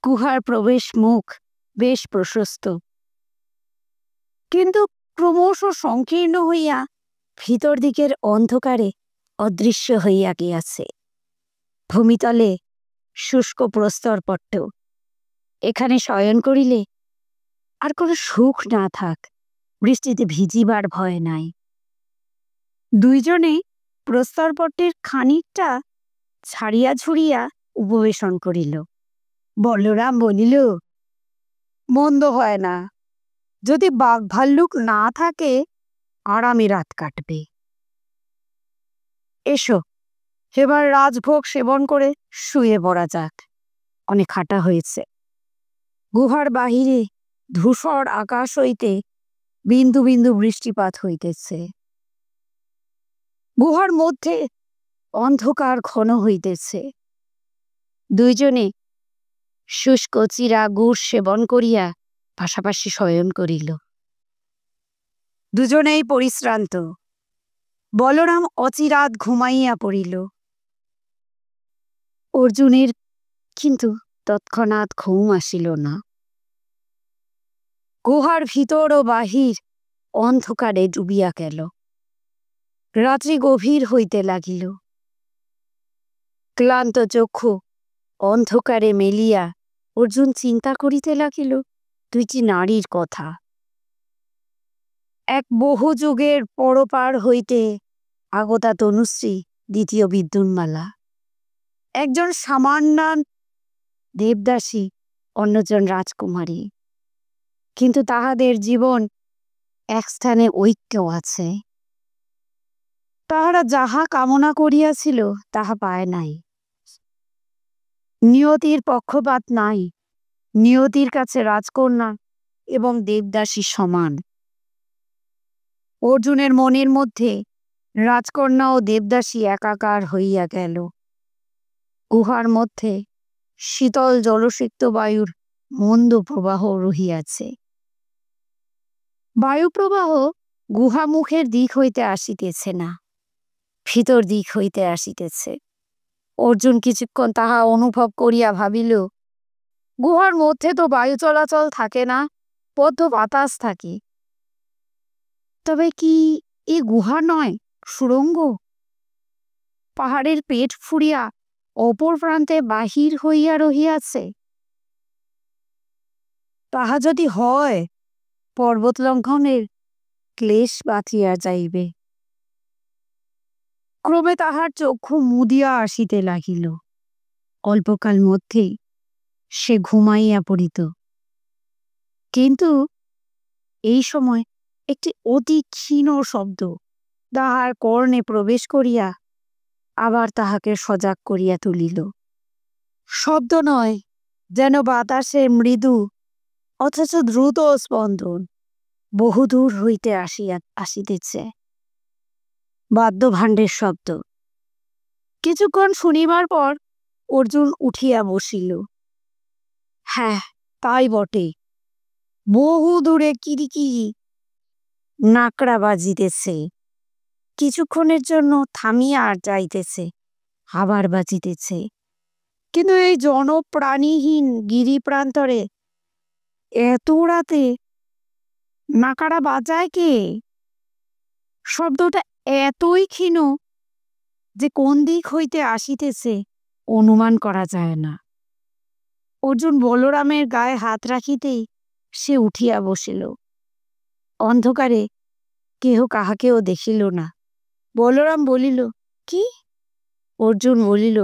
গুহার প্রবেশ মুখ বেশ প্রশস্ত, কিন্তু ক্রমশ সংকীর্ণ হইয়া ভিতর দিকের অন্ধকারে অদৃশ্য হইয়া গিয়াছে। ভূমিতলে শুষ্ক প্রস্তরপট্ট। এখানে শয়ন করিলে আর কোনো সুখ না থাক, বৃষ্টিতে ভিজিবার ভয় নাই। দুইজনে প্রস্তরপট্টের খানিকটা ছাড়িয়া ঝুড়িয়া উপবেশন করিল। বলরাম বলিল, মন্দ হয় না, যদি বাঘ ভাল্লুক না থাকে আরামে রাত কাটবে। এসো, এবার রাজভোগ সেবন করে শুয়ে পড়া যাক, অনেক হাঁটা হয়েছে। গুহার বাহিরে ধূসর আকাশ হইতে বিন্দু বিন্দু বৃষ্টিপাত হইতেছে। গুহার মধ্যে অন্ধকার ঘন হইতেছে। দুইজনে শুষ্ক চিরা গুড় সেবন করিয়া পাশাপাশি শয়ন করিল। দুজনেই পরিশ্রান্ত। বলরাম অচিরাত ঘুমাইয়া পড়িল। অর্জুনের কিন্তু তৎক্ষণাৎ ঘুম আসিল না। গুহার ভিতর ও বাহির অন্ধকারে ডুবিয়া গেল। রাত্রি গভীর হইতে লাগিল। ক্লান্ত চক্ষু অন্ধকারে মেলিয়া অর্জুন চিন্তা করিতে লাগিল দুইটি নারীর কথা। এক বহু যুগের পরপার হইতে আগতা তনুশ্রী, দ্বিতীয় বিদ্যুন্মালা। একজন সামান্য দেবদাসী, অন্যজন রাজকুমারী, কিন্তু তাহাদের জীবন এক স্থানে ঐক্য আছে। তাহারা যাহা কামনা করিয়াছিল তাহা পায় নাই। নিয়তির পক্ষপাত নাই। নিয়তির কাছে রাজকন্যা এবং দেবদাসী সমান। অর্জুনের মনের মধ্যে রাজকন্যা ও দেবদাসী একাকার হইয়া গেল। গুহার মধ্যে শীতল জলসিক্ত বায়ুর মন্দ প্রবাহ রহিয়াছে। বায়ুপ্রবাহ গুহামুখের দিক হইতে আসিতেছে না, ভিতর দিক হইতে আসিতেছে। অর্জুন কিছুক্ষণ তাহা অনুভব করিয়া ভাবিল, গুহার মধ্যে তো বায়ু চলাচল থাকে না, বদ্ধ বাতাস থাকে। তবে কি এ গুহা নয়, সুড়ঙ্গ? পাহাড়ের পেট ফুরিয়া অপর প্রান্তে বাহির হইয়া রহিয়াছে। তাহা যদি হয়, পর্বত লঙ্ঘনের ক্লেশ বাঁচিয়া যাইবে। ক্রমে তাহার চক্ষু মুদিয়া আসিতে লাগিল। অল্পকাল মধ্যেই সে ঘুমাইয়া পড়িত। কিন্তু এই সময় একটি অতি ক্ষীণ শব্দ তাহার কর্ণে প্রবেশ করিয়া আবার তাহাকে সজাগ করিয়া তুলিল। শব্দ নয়, যেন বাতাসের মৃদু অথচ দ্রুত স্পন্দন বহুদূর হইতে আসিতেছে। বাদ্যভাণ্ডের শব্দ। কিছুক্ষণ শুনিবার পর অর্জুন উঠিয়া বসিল। হ্যাঁ, তাই বটে, বহু দূরে কিরিকিরি নাকড়া বাজিতেছে। কিছুক্ষণের জন্য থামিয়া যাইতেছে, আবার বাজিতেছে। কিন্তু এই জনপ্রাণীহীন গিরি প্রান্তরে এত রাতে নাকাড়া বাজায় কে? শব্দটা এতই ক্ষীণ যে কোন দিক হইতে আসিতেছে অনুমান করা যায় না। অর্জুন বলরামের গায়ে হাত রাখিতেই সে উঠিয়া বসিল। অন্ধকারে কেহ কাহাকেও দেখিল না। বলরাম বলিল, কি? অর্জুন বলিল,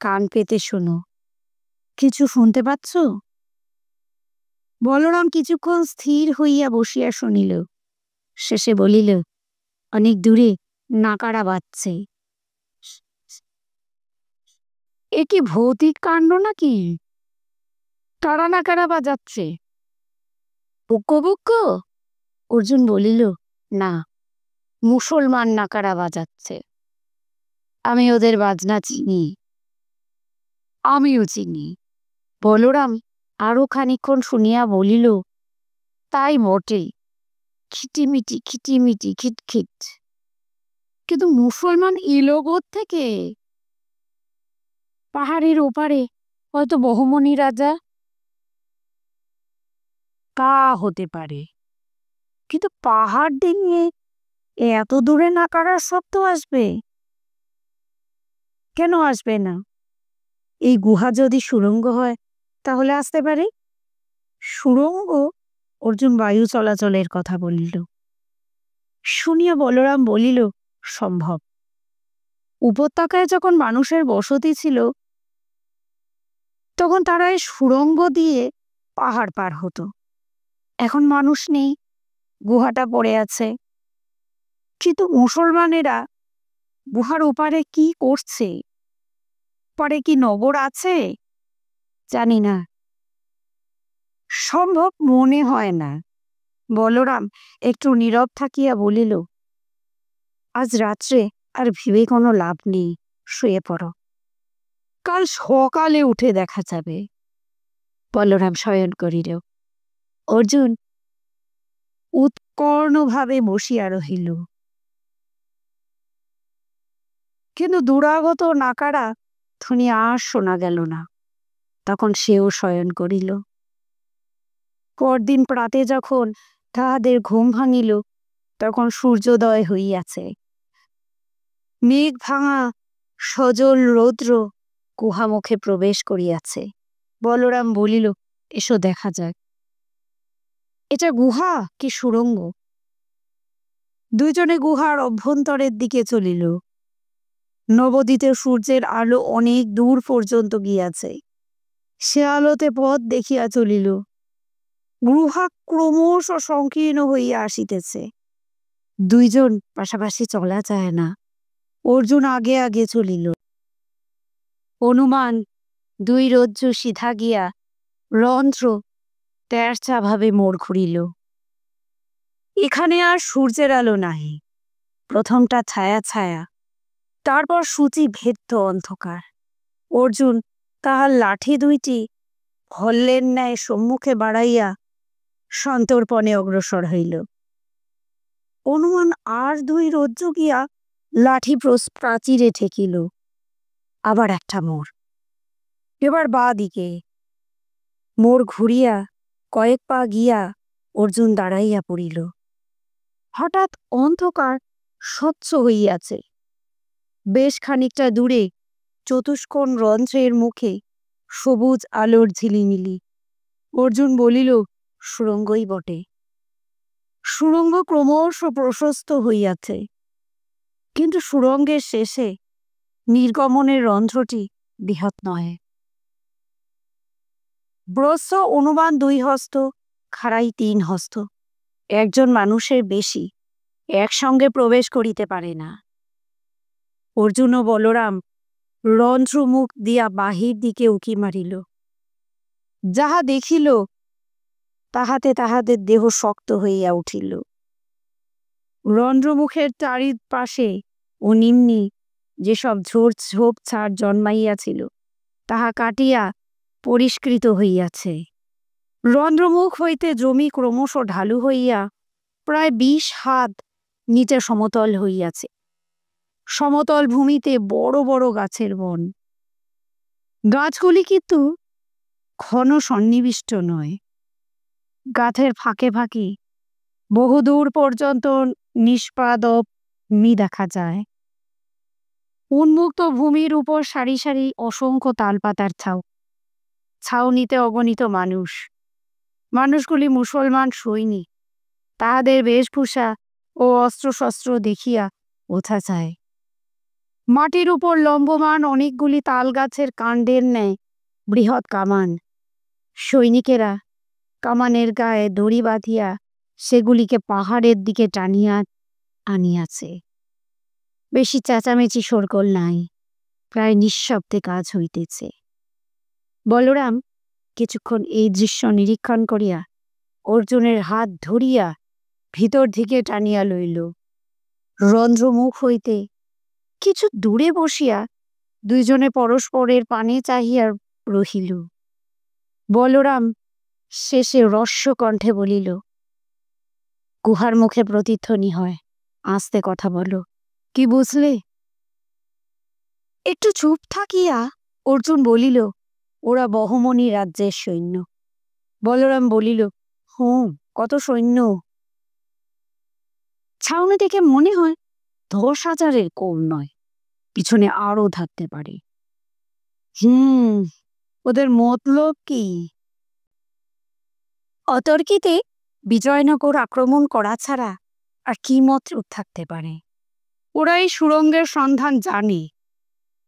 কান পেতে শোনো, কিছু শুনতে পাচ্ছ? বলরাম কিছুক্ষণ স্থির হইয়া বসিয়া শুনিল। শেষে বলিল, অনেক দূরে নাকাড়া বাজছে। এ কি ভৌতিক কাণ্ড নাকি? কারা নাকাড়া বাজাচ্ছে? বুক্কো? অর্জুন বলিল, না, মুসলমান নাকাড়া বাজাচ্ছে। আমি ওদের বাজনা চিনি। আমিও চিনি। বলরাম আরো খানিকক্ষণ শুনিয়া বলিল, তাই বটে, খিটিমিটি খিটিমিটি খিটখিট। কিন্তু মুসলমান এলো থেকে? পাহাড়ের ওপারে হয়তো বহুমনি রাজা তা হতে পারে, কিন্তু পাহাড় ডিঙিয়ে এত দূরে নাকারার শব্দ আসবে? কেন আসবে না? এই গুহা যদি সুড়ঙ্গ হয় তাহলে আসতে পারে। সুড়ঙ্গ? অর্জুন বায়ু চলাচলের কথা বলিল। শুনিয়া বলরাম বলিল, সম্ভব। উপত্যকায় যখন মানুষের বসতি ছিল তখন তারা এই সুড়ঙ্গ দিয়ে পাহাড় পার হতো। এখন মানুষ নেই, গুহাটা পড়ে আছে। কিন্তু মুসলমানেরা গুহার ওপারে কি করছে? পরে কি নগর আছে? জানি না, সম্ভব মনে হয় না। বলরাম একটু নীরব থাকিয়া বলিল, আজ রাত্রে আর ভেবে কোনো লাভ নেই, শুয়ে পড়ো, কাল সকালে উঠে দেখা যাবে। বলরাম শয়ন করিল। অর্জুন উৎকর্ণভাবে বসিয়া রহিল। কিন্তু দুরাগত নাকারা ধ্বনি আর শোনা গেল না। তখন সেও শয়ন করিল। পরদিন প্রাতে যখন তাহাদের ঘুম ভাঙিল তখন সূর্যোদয় হইয়াছে। মেঘ ভাঙা সজল রৌদ্র গুহামুখে প্রবেশ করিয়াছে। বলরাম বলিল, এসো দেখা যাক, এটা গুহা কি সুড়ঙ্গ? দুইজনে গুহার অভ্যন্তরের দিকে চলিল। নবদিতে সূর্যের আলো অনেক দূর পর্যন্ত গিয়াছে। সে আলোতে পথ দেখিয়া চলিল। গুহা ক্রমশ সংকীর্ণ হইয়া আসিতেছে। দুইজন পাশাপাশি চলা যায় না। অর্জুন আগে আগে চলিল। হনুমান দুই রজ্জু সিধা গিয়া রন্ধ্র তেরচা ভাবে মোড় ঘুরিল। এখানে আর সূর্যের আলো নাহি। প্রথমটা ছায়া ছায়া, তারপর সূচি ভেদ্য অন্ধকার। অর্জুন তাহার লাঠি দুইটি ভল্লের ন্যায় সম্মুখে বাড়াইয়া সন্তর্পণে অগ্রসর হইল। হনুমান আর দুই রজ্জু গিয়া লাঠি প্রাচীরে ঠেকিল। আবার একটা মোড়, এবার বাঁ দিকে। মোড় ঘুরিয়া কয়েক পা গিয়া অর্জুন দাঁড়াইয়া পড়িল। হঠাৎ অন্ধকার স্বচ্ছ হইয়াছে। বেশ খানিকটা দূরে চতুষ্কোণ রন্ধ্রের মুখে সবুজ আলোর ঝিলিমিলি। অর্জুন বলিল, সুড়ঙ্গই বটে। সুড়ঙ্গ ক্রমশ প্রশস্ত হইয়াছে, কিন্তু সুড়ঙ্গের শেষে নির্গমনের রন্ধ্রটি বৃহৎ নয়। ব্রস্য অনুমান 2 হস্ত, খাড়াই 3 হস্ত। একজন মানুষের বেশি একসঙ্গে প্রবেশ করিতে পারে না। অর্জুন ও বলরাম রন্ধ্রমুখ দিয়া বাহির দিকে উকি মারিল। যাহা দেখিল তাহাতে তাহাদের দেহ শক্ত হইয়া উঠিল। রন্ধ্রমুখের চারিপাশে ও নিম্নি যেসব ঝোপঝাড় জন্মাইয়াছিল তাহা কাটিয়া পরিষ্কৃত হইয়াছে। রন্ধ্রমুখ হইতে জমি ক্রমশ ঢালু হইয়া প্রায় 20 হাত নিচে সমতল হইয়াছে। সমতল ভূমিতে বড় বড় গাছের বন। গাছগুলি কিন্তু ঘন সন্নিবিষ্ট নয়। গাছের ফাঁকে ফাঁকে বহুদূর পর্যন্ত নিষ্পাদপ ভূমি দেখা যায়। উন্মুক্ত ভূমির উপর সারি সারি অসংখ্য তালপাতার ছাউ। ছাউনিতে অগণিত মানুষ। মানুষগুলি মুসলমান সৈনিক। তাহাদের বেশভূষা ও অস্ত্রশস্ত্র দেখিয়া বোঝা যায়। মাটির উপর লম্বমান অনেকগুলি তাল গাছের কাণ্ডের ন্যায় বৃহৎ কামান। সৈনিকেরা কামানের গায়ে দড়ি বাঁধিয়া সেগুলিকে পাহাড়ের দিকে টানিয়া আনিয়াছে। বেশি চেঁচামেচি শোরগোল নাই, প্রায় নিঃশব্দে কাজ হইতেছে। বলরাম কিছুক্ষণ এই দৃশ্য নিরীক্ষণ করিয়া অর্জুনের হাত ধরিয়া ভিতর দিকে টানিয়া লইল। রন্ধ্রমুখ হইতে কিছু দূরে বসিয়া দুইজনে পরস্পরের পানে চাহিয়া রহিল। বলরাম শেষে রস্য কণ্ঠে বলিল, গুহার মুখে প্রতিধ্বনি হয়, আস্তে কথা বলো, কি বুঝলে? একটু চুপ থাকিয়া অর্জুন বলিল, ওরা বহমনি রাজ্যের সৈন্য। বলরাম বলিল, কত সৈন্য! ছাউনি দেখে মনে হয় 10,000-এর কম নয়, পিছনে আরো থাকতে পারে। ওদের মতলব কি? অতর্কিতে বিজয়নগর আক্রমণ করা ছাড়া আর কি মতলব থাকতে পারে? ওরা এই সুড়ঙ্গের সন্ধান জানে,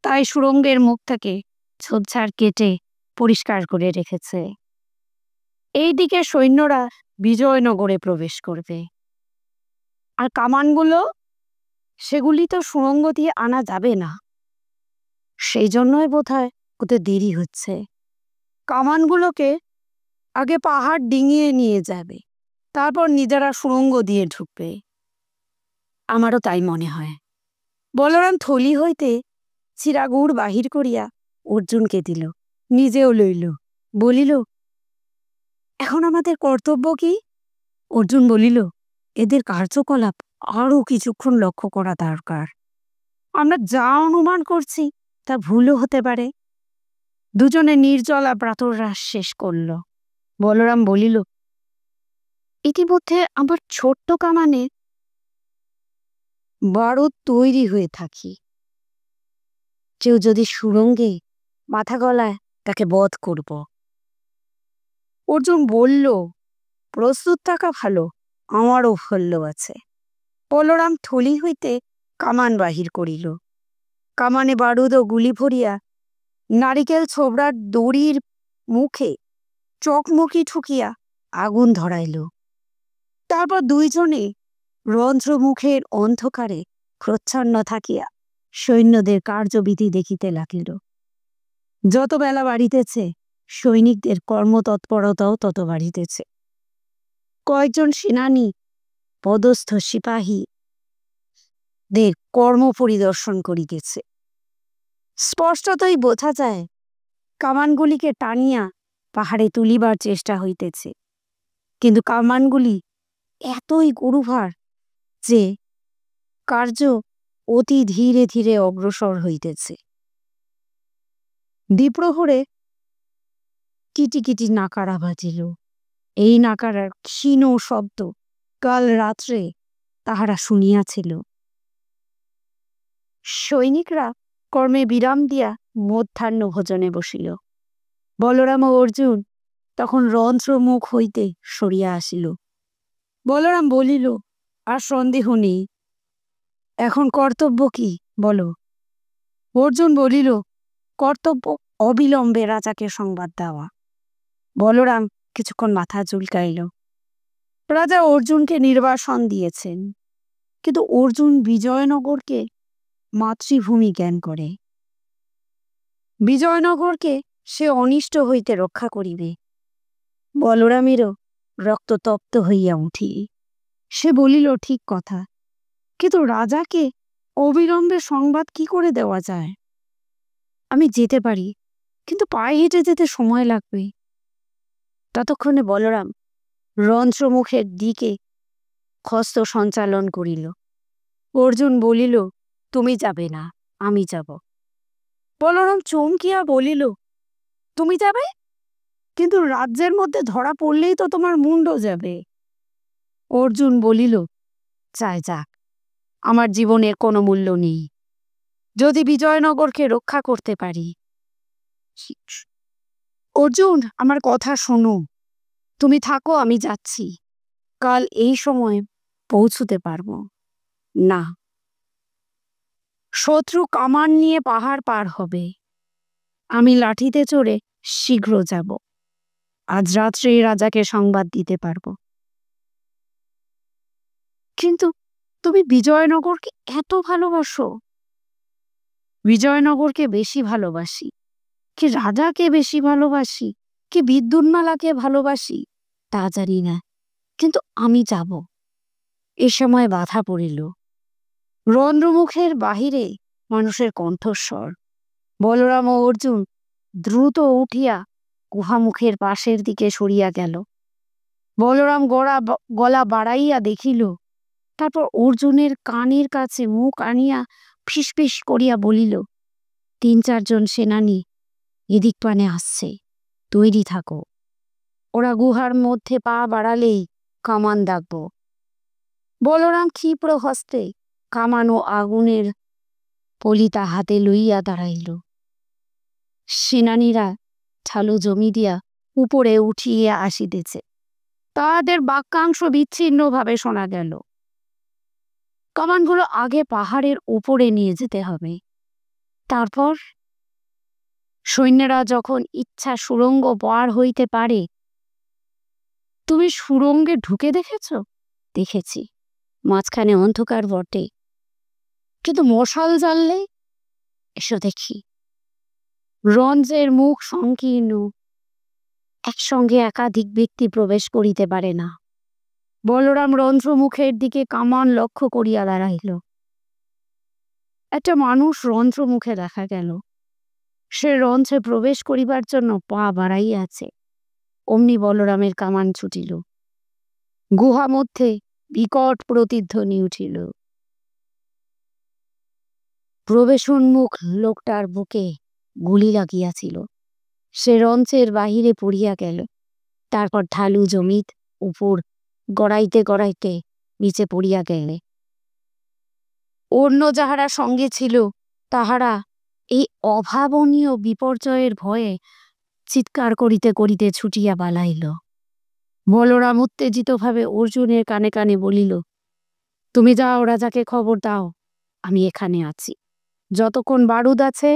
তাই সুড়ঙ্গের মুখ থেকে ঝোপঝাড় কেটে পরিষ্কার করে রেখেছে। এই দিকে সৈন্যরা বিজয়নগরে প্রবেশ করবে। আর কামানগুলো, সেগুলি তো সুড়ঙ্গ দিয়ে আনা যাবে না, সেই জন্যই বোধহয় ওদের দেরি হচ্ছে। কামানগুলোকে আগে পাহাড় ডিঙিয়ে নিয়ে যাবে, তারপর নিজেরা সুড়ঙ্গ দিয়ে ঢুকবে। আমারও তাই মনে হয়। বলরাম থলি হইতে চিরাগুড় বাহির করিয়া অর্জুনকে দিল, নিজেও লইল, বলিল, এখন আমাদের কর্তব্য কি? অর্জুন বলিল, এদের কার্যকলাপ আরো কিছুক্ষণ লক্ষ্য করা দরকার। আমরা যা অনুমান করছি তা ভুলও হতে পারে। দুজনে নির্জলা প্রাতরাশ শেষ করল। বলরাম বলিল, ইতিমধ্যে আমার ছোট্ট কামানে বারুদ তৈরি হয়ে থাকি। কেউ যদি সুড়ঙ্গে মাথা গলায়, তাকে বধ করব। অর্জুন বলল, প্রস্তুত থাকা ভালো, আমারও ফল্য আছে। বলরাম থলি হইতে কামান বাহির করিল। কামানে বারুদ ও গুলি ভরিয়া নারিকেল ছোবড়ার দড়ির মুখে চকমকি ঠুকিয়া আগুন ধরাইল। তারপর দুইজনে রন্ধ্রমুখের অন্ধকারে প্রচ্ছন্ন থাকিয়া সৈন্যদের কার্যবিধি দেখিতে লাগিল। যত বেলা বাড়িতেছে, সৈনিকদের কর্মতৎপরতাও তত বাড়িতেছে। কয়েকজন সেনানী পদস্থ সিপাহীদের কর্ম পরিদর্শন করিতেছে। স্পষ্টতই বোঝা যায়, কামানগুলিকে টানিয়া পাহাড়ে তুলিবার চেষ্টা হইতেছে, কিন্তু কামানগুলি এতই গুরুভার যে কার্য অতি ধীরে ধীরে অগ্রসর হইতেছে। দ্বিপ্রহরে কিটিকিটি নাকারা বাজিল। এই নাকারার ক্ষীণ শব্দ কাল রাত্রে তাহারা শুনিয়াছিল। সৈনিকরা কর্মে বিরাম দিয়া মধ্যাহ্ন ভোজনে বসিল। বলরাম ও অর্জুন তখন রন্ধ্রমুখ হইতে সরিয়া আসিল। বলরাম বলিল, আর সন্দেহ নেই, এখন কর্তব্য কি বলো? অর্জুন বলিল, কর্তব্য অবিলম্বে রাজাকে সংবাদ দেওয়া। বলরাম কিছুক্ষণ মাথা চুলকাইল। রাজা অর্জুনকে নির্বাসন দিয়েছেন, কিন্তু অর্জুন বিজয়নগরকে মাতৃভূমি জ্ঞান করে। বিজয়নগরকে সে অনিষ্ট হইতে রক্ষা করিবে। বলরামেরও রক্ততপ্ত হইয়া উঠি। সে বলিল, ঠিক কথা, কিন্তু রাজাকে অবিলম্বে সংবাদ কি করে দেওয়া যায়? আমি যেতে পারি, কিন্তু পায়ে হেঁটে যেতে সময় লাগবে। ততক্ষণে বলরাম রন্ধ্রমুখের দিকে হস্ত সঞ্চালন করিল। অর্জুন বলিল, তুমি যাবে না, আমি যাব। বলরাম চমকিয়া বলিল, তুমি যাবে? কিন্তু রাজ্যের মধ্যে ধরা পড়লেই তো তোমার মুন্ড যাবে। অর্জুন বলিল, চায় যাক, আমার জীবনের কোনো মূল্য নেই, যদি বিজয়নগরকে রক্ষা করতে পারি। অর্জুন, আমার কথা শোনো, তুমি থাকো, আমি যাচ্ছি। কাল এই সময় পৌঁছতে পারবো না। শত্রু কামান নিয়ে পাহাড় পার হবে, আমি লাঠিতে চড়ে শীঘ্র যাব। আজ রাত্রেই রাজাকে সংবাদ দিতে পারবো। কিন্তু তুমি বিজয়নগরকে এত ভালোবাসো। বিজয়নগরকে বেশি ভালোবাসি, কি রাজাকে বেশি ভালোবাসি, কি বিদ্যুন্মালাকে ভালোবাসি তা জানি না, কিন্তু আমি যাব। এ সময় বাধা পড়িল। রন্ধ্রমুখের বাহিরে মানুষের কণ্ঠস্বর। বলরাম ও অর্জুন দ্রুত উঠিয়া গুহামুখের পাশের দিকে সরিয়া গেল। বলরাম গলা বাড়াইয়া দেখিল, তারপর অর্জুনের কানের কাছে মুখ আনিয়া ফিসফিস করিয়া বলিল, 3-4 জন সেনানী এদিক পানে আসছে, তৈরি থাকো। ওরা গুহার মধ্যে পা বাড়ালেই কামান দাগব। বলরাম ক্ষিপ্র হস্তে কামান ও আগুনের পলিতা হাতে লইয়া দাঁড়াইল। সেনানীরা ঠালু জমি দিয়া উপরে উঠিয়ে আসিতেছে। তাহাদের বাক্যাংশ বিচ্ছিন্নভাবে শোনা গেল। কামানগুলো আগে পাহাড়ের উপরে নিয়ে যেতে হবে, তারপর সৈন্যরা যখন ইচ্ছা সুড়ঙ্গ পার হইতে পারে। তুমি সুড়ঙ্গে ঢুকে দেখেছ? দেখেছি, মাঝখানে অন্ধকার বটে, কিন্তু মশাল জ্বাললে। এসো দেখি। রঞ্জের মুখ সংকীর্ণ, একসঙ্গে একাধিক ব্যক্তি প্রবেশ করিতে পারে না। বলরাম রন্ধ্রমুখের দিকে কামান লক্ষ্য করিয়া দাঁড়াইল। একটা মানুষ রন্ধ্রমুখে দেখা গেল। সে রঞ্চে প্রবেশ করিবার জন্য পা বাড়াইয়াছে। অমনি বলরামের কামান ছুটিল। গুহা মধ্যে বিকট প্রতিধ্বনি উঠিল। প্রবেশোন্মুখ লোকটার বুকে গুলি লাগিয়াছিল। সে রঞ্চের বাহিরে পড়িয়া গেল। তারপর ঢালু জমিত উপর গড়াইতে গড়াইতে নিচে পড়িয়া গেলে। অন্য যাহারা সঙ্গে ছিল তাহারা এই অভাবনীয় বিপর্যয়ের ভয়ে চিৎকার করিতে করিতে ছুটিয়া পালাইল। বলরাম উত্তেজিতভাবে অর্জুনের কানে কানে বলিল, তুমি যাও, রাজাকে খবর দাও, আমি এখানে আছি। যতক্ষণ বারুদ আছে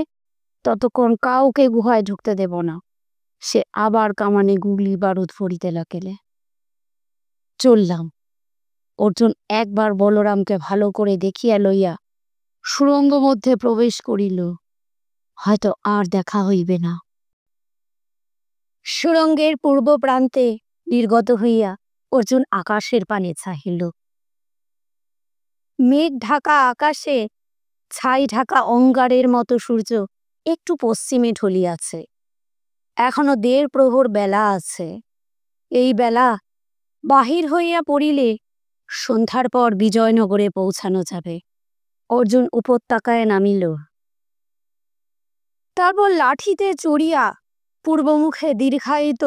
ততক্ষণ কাউকে গুহায় ঢুকতে দেব না। সে আবার কামানে গুলি বারুদ ফরিতে লাগিলে। চললাম। অর্জুন একবার বলরামকে ভালো করে দেখিয়া লইয়া সুড়ঙ্গ মধ্যে প্রবেশ করিল। হয়তো আর দেখা হইবে না। সুড়ঙ্গের পূর্ব প্রান্তে নির্গত হইয়া অর্জুন আকাশের পানে চাহিল। মেঘ ঢাকা আকাশে ছাই ঢাকা অঙ্গারের মতো সূর্য একটু পশ্চিমে ঢলিয়াছে। এখনো 1.5 প্রহর বেলা আছে। এই বেলা বাহির হইয়া পড়িলে সন্ধ্যার পর বিজয়নগরে পৌঁছানো যাবে। অর্জুন উপত্যকায় নামিল। তারপর লাঠিতে চড়িয়া পূর্বমুখে দীর্ঘায়িত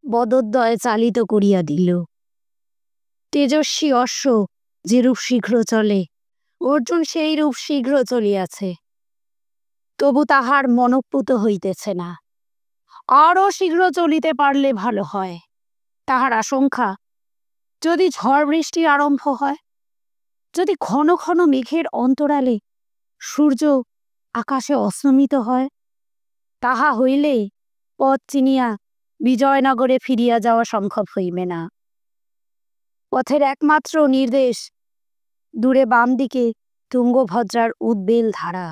বদোদ্দয় চালিত করিয়া দিল। তেজস্বী অশ্ব যেরূপ শীঘ্র চলে, অর্জুন সেই রূপ শীঘ্র চলিয়াছে। তবু তাহার মনঃপুত হইতেছে না। আরও শীঘ্র চলিতে পারলে ভালো হয়। তাহার আশঙ্কা, যদি ঝড় বৃষ্টি আরম্ভ হয়, যদি ঘন ঘন মেঘের অন্তরালে সূর্য আকাশে অস্তমিত হয়, তাহা হইলে পথ চিনিয়া বিজয়নগরে ফিরিয়া যাওয়া সম্ভব হইবে না। পথের একমাত্র নির্দেশ দূরে বাম দিকে তুঙ্গভদ্রার উদ্বেল ধারা।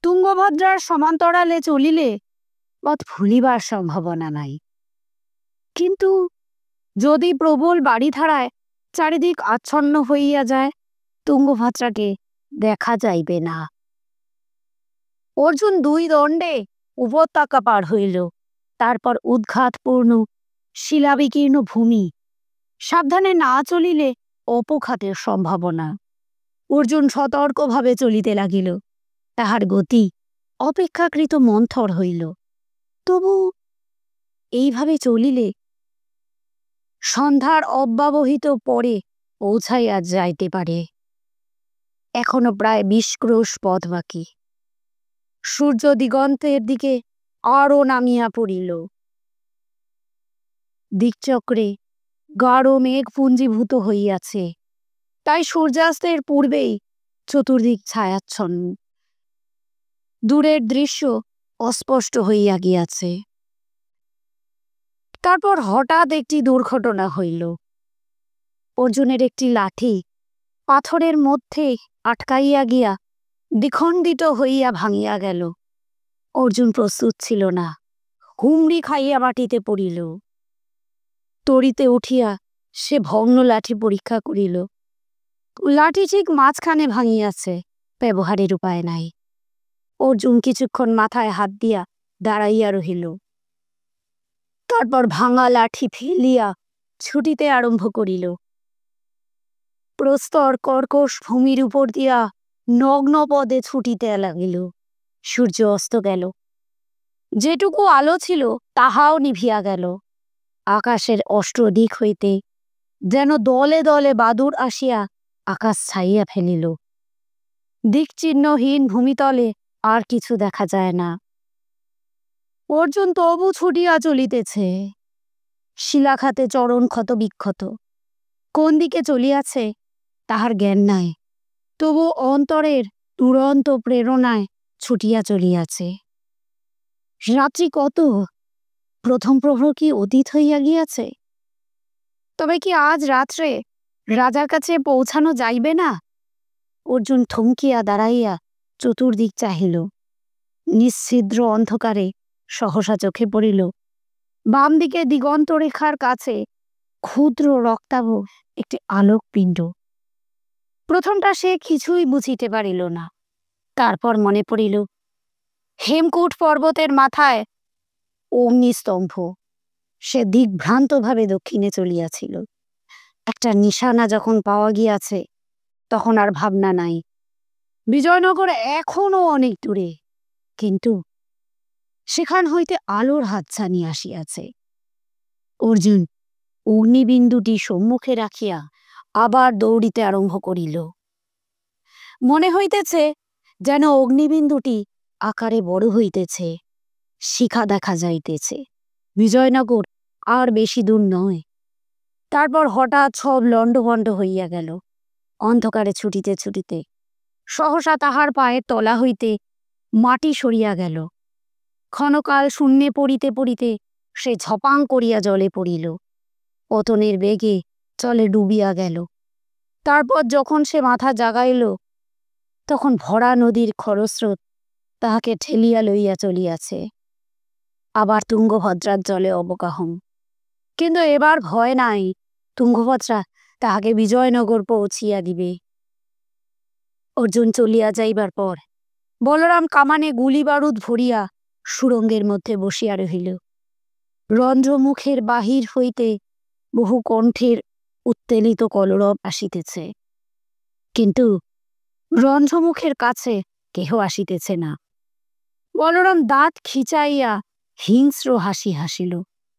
তুঙ্গভদ্রার সমান্তরালে চলিলে পথ ভুলিবার সম্ভাবনা নাই। কিন্তু যদি প্রবল বাড়িধারায় চারিদিক আচ্ছন্ন হইয়া যায়, তুঙ্গভদ্রাকে দেখা যাইবে না। অর্জুন 2 দণ্ডে উপত্যকা পার হইল। তারপর উদ্ঘাতপূর্ণ শিলাবিকীর্ণ ভূমি। সাবধানে না চলিলে অপঘাতের সম্ভাবনা। অর্জুন সতর্কভাবে চলিতে লাগিল। তাহার গতি অপেক্ষাকৃত মন্থর হইল। তবু এইভাবে চলিলে সন্ধ্যার অব্যবহিত পরে পৌঁছাইয়া যাইতে পারে। এখনো প্রায় 20 ক্রোশ পথ বাকি। সূর্য দিগন্তের দিকে আরও নামিয়া পড়িল। দিকচক্রে গাঢ় মেঘ পুঞ্জীভূত হইয়াছে, তাই সূর্যাস্তের পূর্বেই চতুর্দিক ছায়াচ্ছন্ন। দূরের দৃশ্য অস্পষ্ট হইয়া গিয়াছে। তারপর হঠাৎ একটি দুর্ঘটনা হইল। অর্জুনের একটি লাঠি পাথরের মধ্যে আটকাইয়া গিয়া দ্বিখণ্ডিত হইয়া ভাঙিয়া গেল। অর্জুন প্রস্তুত ছিল না। হুমড়ি খাইয়া মাটিতে পড়িল। তড়িতে উঠিয়া সে ভগ্ন লাঠি পরীক্ষা করিল। লাঠি ঠিক মাঝখানে ভাঙিয়াছে, ব্যবহারের উপায় নাই। অর্জুন কিছুক্ষণ মাথায় হাত দিয়া দাঁড়াইয়া রহিল। তারপর ভাঙা লাঠি ফেলিয়া ছুটিতে আরম্ভ করিল। প্রস্তর কর্কশ ভূমির উপর দিয়া নগ্ন পদে ছুটিতে লাগিল। সূর্য অস্ত গেল। যেটুকু আলো ছিল তাহাও নিভিয়া গেল। আকাশের অষ্টদিক হইতে যেন দলে দলে বাদুড় আসিয়া আকাশ ছাইয়া ফেলিল। দিকচিহ্নহীন ভূমিতলে আর কিছু দেখা যায় না। অর্জুন তবু ছুটিয়া চলিতেছে, শিলাখাতে চরণ ক্ষত বিক্ষত। কোন দিকে চলিয়াছে তাহার জ্ঞান নাই, তবু অন্তরের দুরন্ত প্রেরণায় ছুটিয়া চলিয়াছে। রাত্রি কত, প্রথম প্রহর কি অতীত হইয়া গিয়াছে? তবে কি আজ রাত্রে রাজার কাছে পৌঁছানো যাইবে না? অর্জুন থমকিয়া দাঁড়াইয়া চতুর্দিক চাহিল। নিশ্ছিদ্র অন্ধকারে সহসা চোখে পড়িল বাম দিকে দিগন্ত রেখার কাছে ক্ষুদ্র রক্তাভ একটি আলোক পিণ্ড। প্রথমটা সে কিছুই বুঝিতে পারিল না। তারপর মনে পড়িল হেমকূট পর্বতের মাথায় অগ্নিস্তম্ভ। সে দিগ্ভ্রান্তভাবে দক্ষিণে চলিয়াছিল। একটা নিশানা যখন পাওয়া গিয়াছে তখন আর ভাবনা নাই। বিজয়নগর এখনো অনেক দূরে, কিন্তু সেখান হইতে আলোর হাতছানি আসিয়াছে। অর্জুন অগ্নিবিন্দুটি সম্মুখে রাখিয়া আবার দৌড়িতে আরম্ভ করিল। মনে হইতেছে যেন অগ্নিবিন্দুটি আকারে বড় হইতেছে, শিখা দেখা যাইতেছে। বিজয়নগর আর বেশি দূর নয়। তারপর হঠাৎ সব লণ্ডভণ্ড হইয়া গেল। অন্ধকারে ছুটিতে ছুটিতে সহসা তাহার পায়ের তলা হইতে মাটি সরিয়া গেল। ক্ষণকাল শূন্যে পড়িতে পড়িতে সে ঝপাং করিয়া জলে পড়িল। পতনের বেগে জলে ডুবিয়া গেল। তারপর যখন সে মাথা জাগাইল তখন ভরা নদীর খরস্রোত তাহাকে ঠেলিয়া লইয়া চলিয়াছে। আবার তুঙ্গভদ্রার জলে অবগাহন। কিন্তু এবার ভয় নাই, তুঙ্গভদ্রা তাহাকে বিজয়নগর পৌঁছিয়া দিবে। অর্জুন চলিয়া যাইবার পর বলরাম কামানে গুলি বারুদ ভরিয়া সুরঙ্গের মধ্যে বসিয়া রহিল। রন্ধ্রমুখের বাহির হইতে বহু কণ্ঠের উত্তেলিত কলরব আসিতেছে, কিন্তু রন্ধ্রমুখের কাছে কেহ আসিতেছে না। বলরাম দাঁত খিচাইয়া হিংস্র হাসি হাসিল।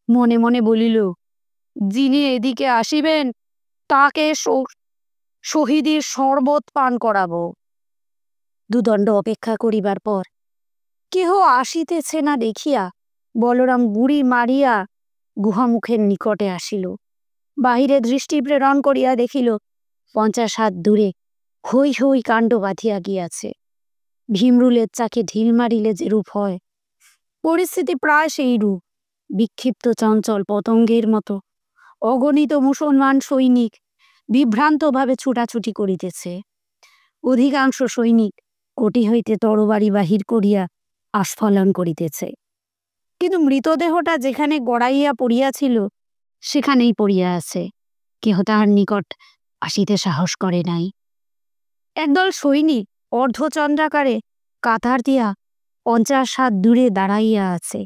মনে মনে বলিল, যিনি এদিকে আসিবেন তাকে শহীদের শরবত পান করাব। দুদণ্ড অপেক্ষা করিবার পর কেহ আসিতেছে না দেখিয়া বলরাম বুড়ি মারিয়া গুহামুখের নিকটে আসিল। বাহিরে দৃষ্টি প্রেরণ করিয়া দেখিল 50 হাত দূরে হৈ হৈ কাণ্ড বাঁধিয়া গিয়াছে। ভীমরুলের চাকে ঢিল মারিলে যেরূপ হয়, পরিস্থিতি প্রায় সেই রূপ। বিক্ষিপ্ত চঞ্চল পতঙ্গের মতো অগণিত মুসলমান সৈনিক বিভ্রান্তভাবে ছুটাছুটি করিতেছে। অধিকাংশ সৈনিক কোটি হইতে তরবারি বাহির করিয়া আস্ফালন করিতেছে, কিন্তু মৃতদেহটা যেখানে গড়াইয়া পড়িয়াছিল সেখানেই পড়িয়া আছে। কেহ তাহার নিকট আসিতে সাহস করে নাই। একদল সৈনিক অর্ধচন্দ্রাকারে কাতার দিয়া 50 হাত দূরে দাঁড়াইয়া আছে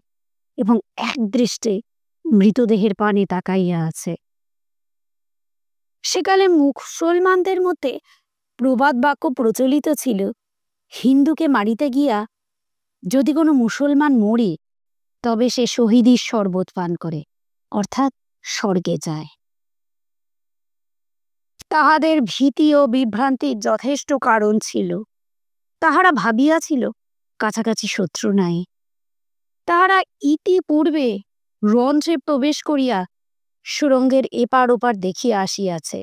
এবং এক দৃষ্টে মৃতদেহের পানে তাকাইয়া আছে। সেকালে মুসলমানদের মধ্যে প্রবাদ বাক্য প্রচলিত ছিল, হিন্দুকে মারিতে গিয়া যদি কোনো মুসলমান মরে তবে সে শহীদের শরবত পান করে, অর্থাৎ স্বর্গে যায়। তাহাদের ভীতি ও বিভ্রান্তির যথেষ্ট কারণ ছিল। তাহারা ভাবিয়াছিল কাছাকাছি শত্রু নাই। তাহারা ইতিপূর্বে রন্ধ্রে প্রবেশ করিয়া সুরঙ্গের এপার ওপার দেখিয়া আসিয়াছে,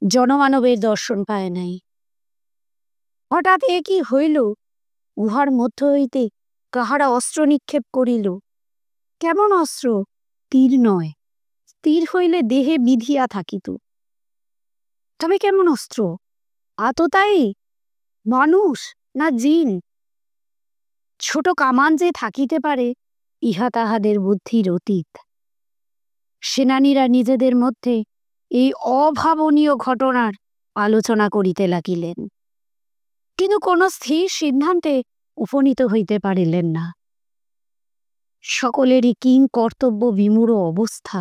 জনমানবের দর্শন পায় নাই। হঠাৎ এ কি হইল? উহার মধ্য হইতে কাহারা অস্ত্র নিক্ষেপ করিল। কেমন অস্ত্র? তীর নয়, তীর হইলে দেহে বিধিয়া থাকিত। তবে কেমন অস্ত্র? আততায়ী, মানুষ না জিন? ছোট কামান যে থাকিতে পারে ইহা তাহাদের বুদ্ধির অতীত। সেনানীরা নিজেদের মধ্যে এই অভাবনীয় ঘটনার আলোচনা করিতে লাগিলেন, কিন্তু কোনো স্থির সিদ্ধান্তে উপনীত হইতে পারিলেন না। সকলেরই কিং কর্তব্য বিমূঢ় অবস্থা।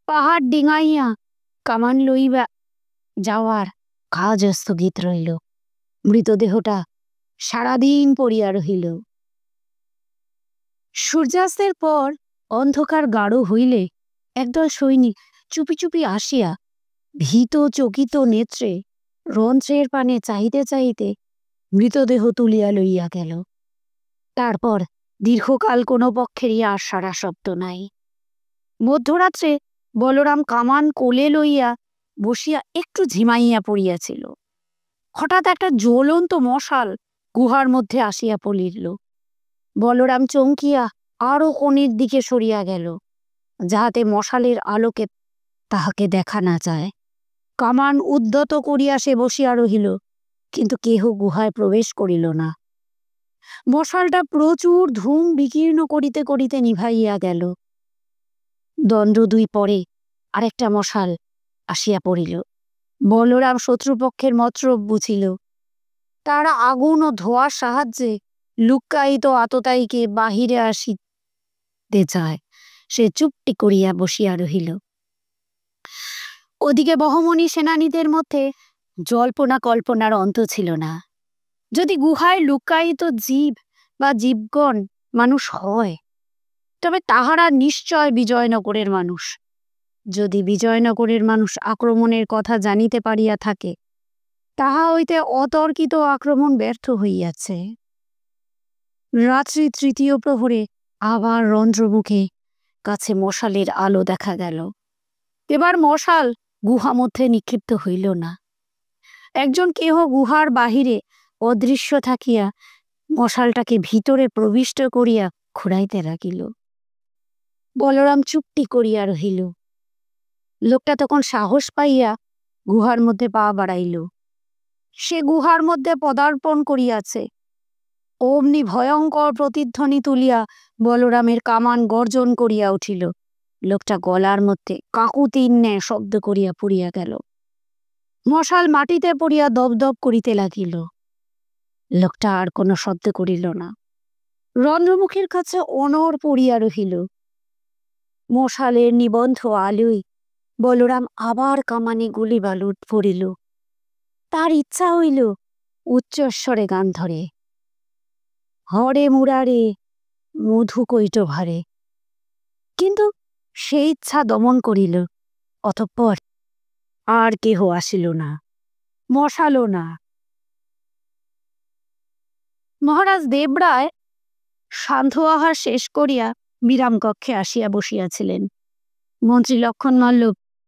পাহাড় ডিঙাইয়া কামান লইবা যাওয়ার কাজ স্থগিত রইল। মৃতদেহটা সারাদিন পড়িয়া রহিল। সূর্যাস্তের পর অন্ধকার গাঢ় হইলে একদল সৈনিক চুপি চুপি আসিয়া ভীত চকিত নেত্রে রন্ধ্রের পানে চাহিতে চাহিতে মৃতদেহ তুলিয়া লইয়া গেল। তারপর দীর্ঘকাল কোনো পক্ষেরই আর সারা শব্দ নাই। মধ্যরাত্রে বলরাম কামান কোলে লইয়া বসিয়া একটু ঝিমাইয়া পড়িয়াছিল। হঠাৎ একটা জ্বলন্ত মশাল গুহার মধ্যে আসিয়া পড়িল। বলরাম চমকিয়া আরো কোণের দিকে সরিয়া গেল, যাহাতে মশালের আলোকে তাহাকে দেখা না যায়। কামান উদ্যত করিয়া সে বসিয়া রহিল, কিন্তু কেহ গুহায় প্রবেশ করিল না। মশালটা প্রচুর ধূম বিকীর্ণ করিতে করিতে নিভাইয়া গেল। দণ্ড দুই পরে আরেকটা মশাল আসিয়া পড়িল। বলরাম শত্রুপক্ষের মতলব বুঝিল। তারা আগুন ও ধোঁয়ার সাহায্যে লুক্কায়িত আততায়ীকে বাহিরে আসিতে চায়। সে চুপটি করিয়া বসিয়া রহিল। ওদিকে বহমনি সেনানীদের মধ্যে জল্পনা কল্পনার অন্ত ছিল না। যদি গুহায় লুক্কায়িত জীব বা জীবগণ মানুষ হয়, তবে তাহারা নিশ্চয় বিজয়নগরের মানুষ। যদি বিজয়নগরের মানুষ আক্রমণের কথা জানিতে পারিয়া থাকে, তাহা হইতে অতর্কিত আক্রমণ ব্যর্থ হইয়াছে। রাত্রি তৃতীয় প্রহরে আবার রন্ধ্রমুখে কাছে মশালের আলো দেখা গেল। এবার মশাল গুহা মধ্যে নিক্ষিপ্ত হইল না। একজন কেহ গুহার বাহিরে অদৃশ্য থাকিয়া মশালটাকে ভিতরে প্রবিষ্ট করিয়া ঘুরাইতে লাগিল। বলরাম চুপটি করিয়া রহিল। লোকটা তখন সাহস পাইয়া গুহার মধ্যে পা বাড়াইল। সে গুহার মধ্যে পদার্পণ করিয়াছে। অমনি ভয়ঙ্কর প্রতিধ্বনি তুলিয়া বলরামের কামান গর্জন করিয়া উঠিল। লোকটা গলার মধ্যে কাকুতির ন্যায় শব্দ করিয়া পড়িয়া গেল। মশাল মাটিতে পড়িয়া দপদপ করিতে লাগিল। লোকটা আর কোনো শব্দ করিল না, রন্ধ্রমুখের কাছে অনড় পড়িয়া রহিল। মশালের নিবন্ধ আলোয় বলরাম আবার কামানে গুলি বালুট পড়িল। তার ইচ্ছা হইল উচ্চস্বরে গান ধরে, হরে মুরারে মধু কৈট ভারে, কিন্তু সেই ইচ্ছা দমন করিল। অতঃপর আর কেহ আসিল না, মশালও না। মহারাজ দেবরায় সান্ধ্য আহার শেষ করিয়া বিরাম কক্ষে আসিয়া বসিয়াছিলেন। মন্ত্রী লক্ষণমাল্য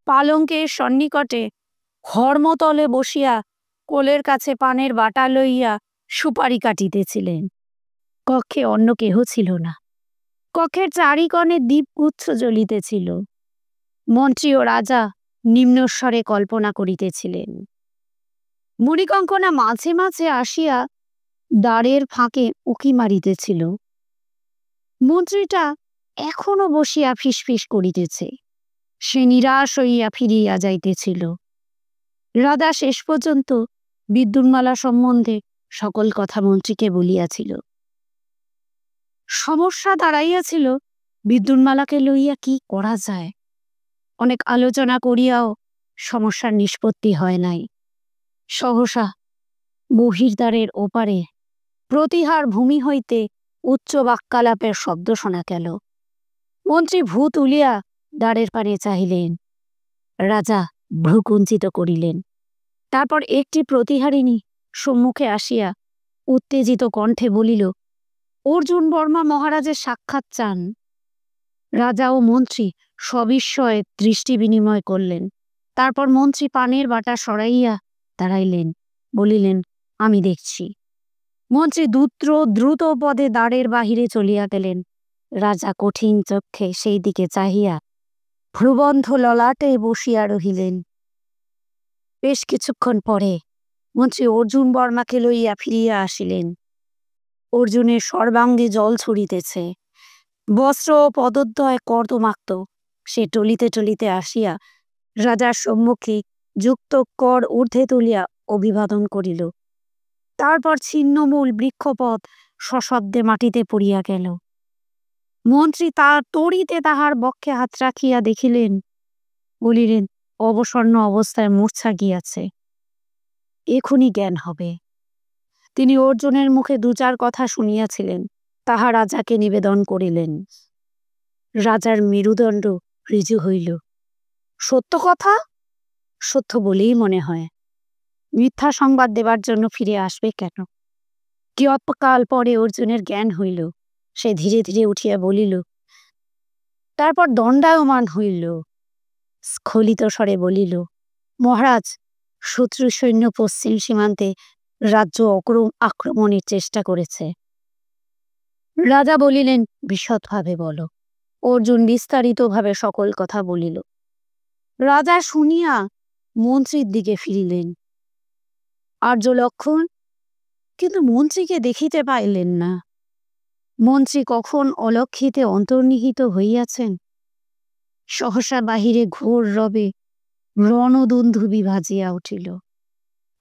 পালঙ্কের সন্নিকটে হর্মতলে বসিয়া কোলের কাছে পানের বাটা লইয়া সুপারি কাটিতেছিলেন। কক্ষে অন্য কেহ ছিল না। কক্ষের চারিকণে দীপগুচ্ছ জ্বলিতেছিল। মন্ত্রী ও রাজা নিম্নস্বরে কল্পনা করিতেছিলেন। মণিকঙ্কনা মাঝে মাঝে আসিয়া দ্বারের ফাঁকে উকি মারিতেছিল। মন্ত্রীটা এখনো বসিয়া ফিসফিস করিতেছে। সে নিরাশ হইয়া ফিরিয়া যাইতেছিল। রাধা শেষ পর্যন্ত বিদ্যুন্মালা সম্বন্ধে সকল কথা মন্ত্রীকে বলিয়াছিল। সমস্যা দাঁড়াইয়াছিল বিদ্যুন্মালাকে লইয়া কি করা যায়। অনেক আলোচনা করিয়াও সমস্যার নিষ্পত্তি হয় নাই। সহসা বহির্দ্বারের ওপারে প্রতিহার ভূমি হইতে উচ্চ বাক্যালাপের শব্দ শোনা গেল। মন্ত্রী ভূ তুলিয়া দ্বারের পানে চাহিলেন। রাজা ভ্রুকুঞ্চিত করিলেন। তারপর একটি প্রতিহারিণী সম্মুখে আসিয়া উত্তেজিত কণ্ঠে বলিল, অর্জুন বর্মা মহারাজের সাক্ষাৎ চান। রাজা ও মন্ত্রী সবিস্ময়ে দৃষ্টি বিনিময় করলেন। তারপর মন্ত্রী পানের বাটা সরাইয়া দাঁড়াইলেন, বলিলেন, আমি দেখছি। মন্ত্রী দ্রুত পদে দ্বারের বাহিরে চলিয়া গেলেন। রাজা কঠিন চক্ষে সেই দিকে চাহিয়া ভ্রুবন্ধ ললাটে বসিয়া রহিলেন। বেশ কিছুক্ষণ পরে মন্ত্রী অর্জুন বর্মাকে লইয়া ফিরিয়া আসিলেন। অর্জুনের সর্বাঙ্গে জল ছড়িতেছে, বস্ত্র ও পদদ্বয় কর্দমাক্ত। সে টলিতে টলিতে আসিয়া রাজার সম্মুখে যুক্ত কর ঊর্ধ্বে তুলিয়া অভিবাদন করিল। তারপর ছিন্নমূল বৃক্ষপদ সশব্দে মাটিতে পড়িয়া গেল। মন্ত্রী তার তড়িতে তাহার বক্ষে হাত রাখিয়া দেখিলেন, বলিলেন, অবসন্ন অবস্থায় মূর্ছা গিয়াছে, এখনই জ্ঞান হবে। তিনি অর্জুনের মুখে দু চার কথা শুনিয়াছিলেন, তাহা রাজাকে নিবেদন করিলেন। রাজার মেরুদণ্ড ঋজু হইল। সত্য কথা সত্য বলেই মনে হয়, মিথ্যা সংবাদ দেবার জন্য ফিরে আসবে কেন? কিয়ৎকাল পরে অর্জুনের জ্ঞান হইল। সে ধীরে ধীরে উঠিয়া বলিল, তারপর দণ্ডায়মান হইল। স্খলিত স্বরে বলিল, মহারাজ, শত্রু সৈন্য পশ্চিম সীমান্তে রাজ্য আক্রমণের চেষ্টা করেছে। রাজা বলিলেন, বিশদভাবে বলো। অর্জুন বিস্তারিতভাবে সকল কথা বলিল। রাজা শুনিয়া মন্ত্রীর দিকে ফিরিলেন। আর্য লক্ষণ, কিন্তু মন্ত্রীকে দেখিতে পাইলেন না। মন্ত্রী কখন অলক্ষিতে অন্তর্নিহিত হইয়াছেন। সহসা বাহিরে ঘোর রবে রণদুন্ধুবি বাজিয়া উঠিল।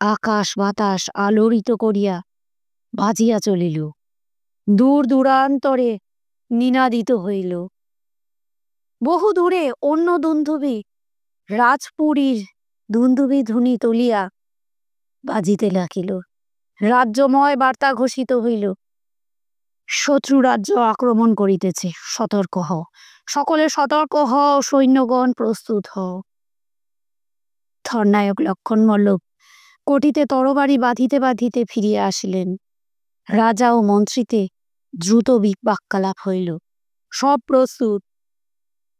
আকাশ বাতাস আলোড়িত করিয়া বাজিয়া চলিল। দূর দূরান্তরে নিনাদিত হইল। বহু দূরে অন্য দুন্ধুবি রাজপুরীর দুন্ধুবি ধ্বনি তুলিয়া বাজিতে লাগিল। রাজ্যময় বার্তা ঘোষিত হইল, শত্রু রাজ্য আক্রমণ করিতেছে, সতর্ক হও, সকলে সতর্ক হও, সৈন্যগণ প্রস্তুত হও। ধরনায়ক লক্ষণ মল্লব কটিতে তরবারি বাঁধিতে বাঁধিতে ফিরিয়া আসিলেন। রাজা ও মন্ত্রীতে দ্রুত বাক্যালাপ হইল। সব প্রস্তুত।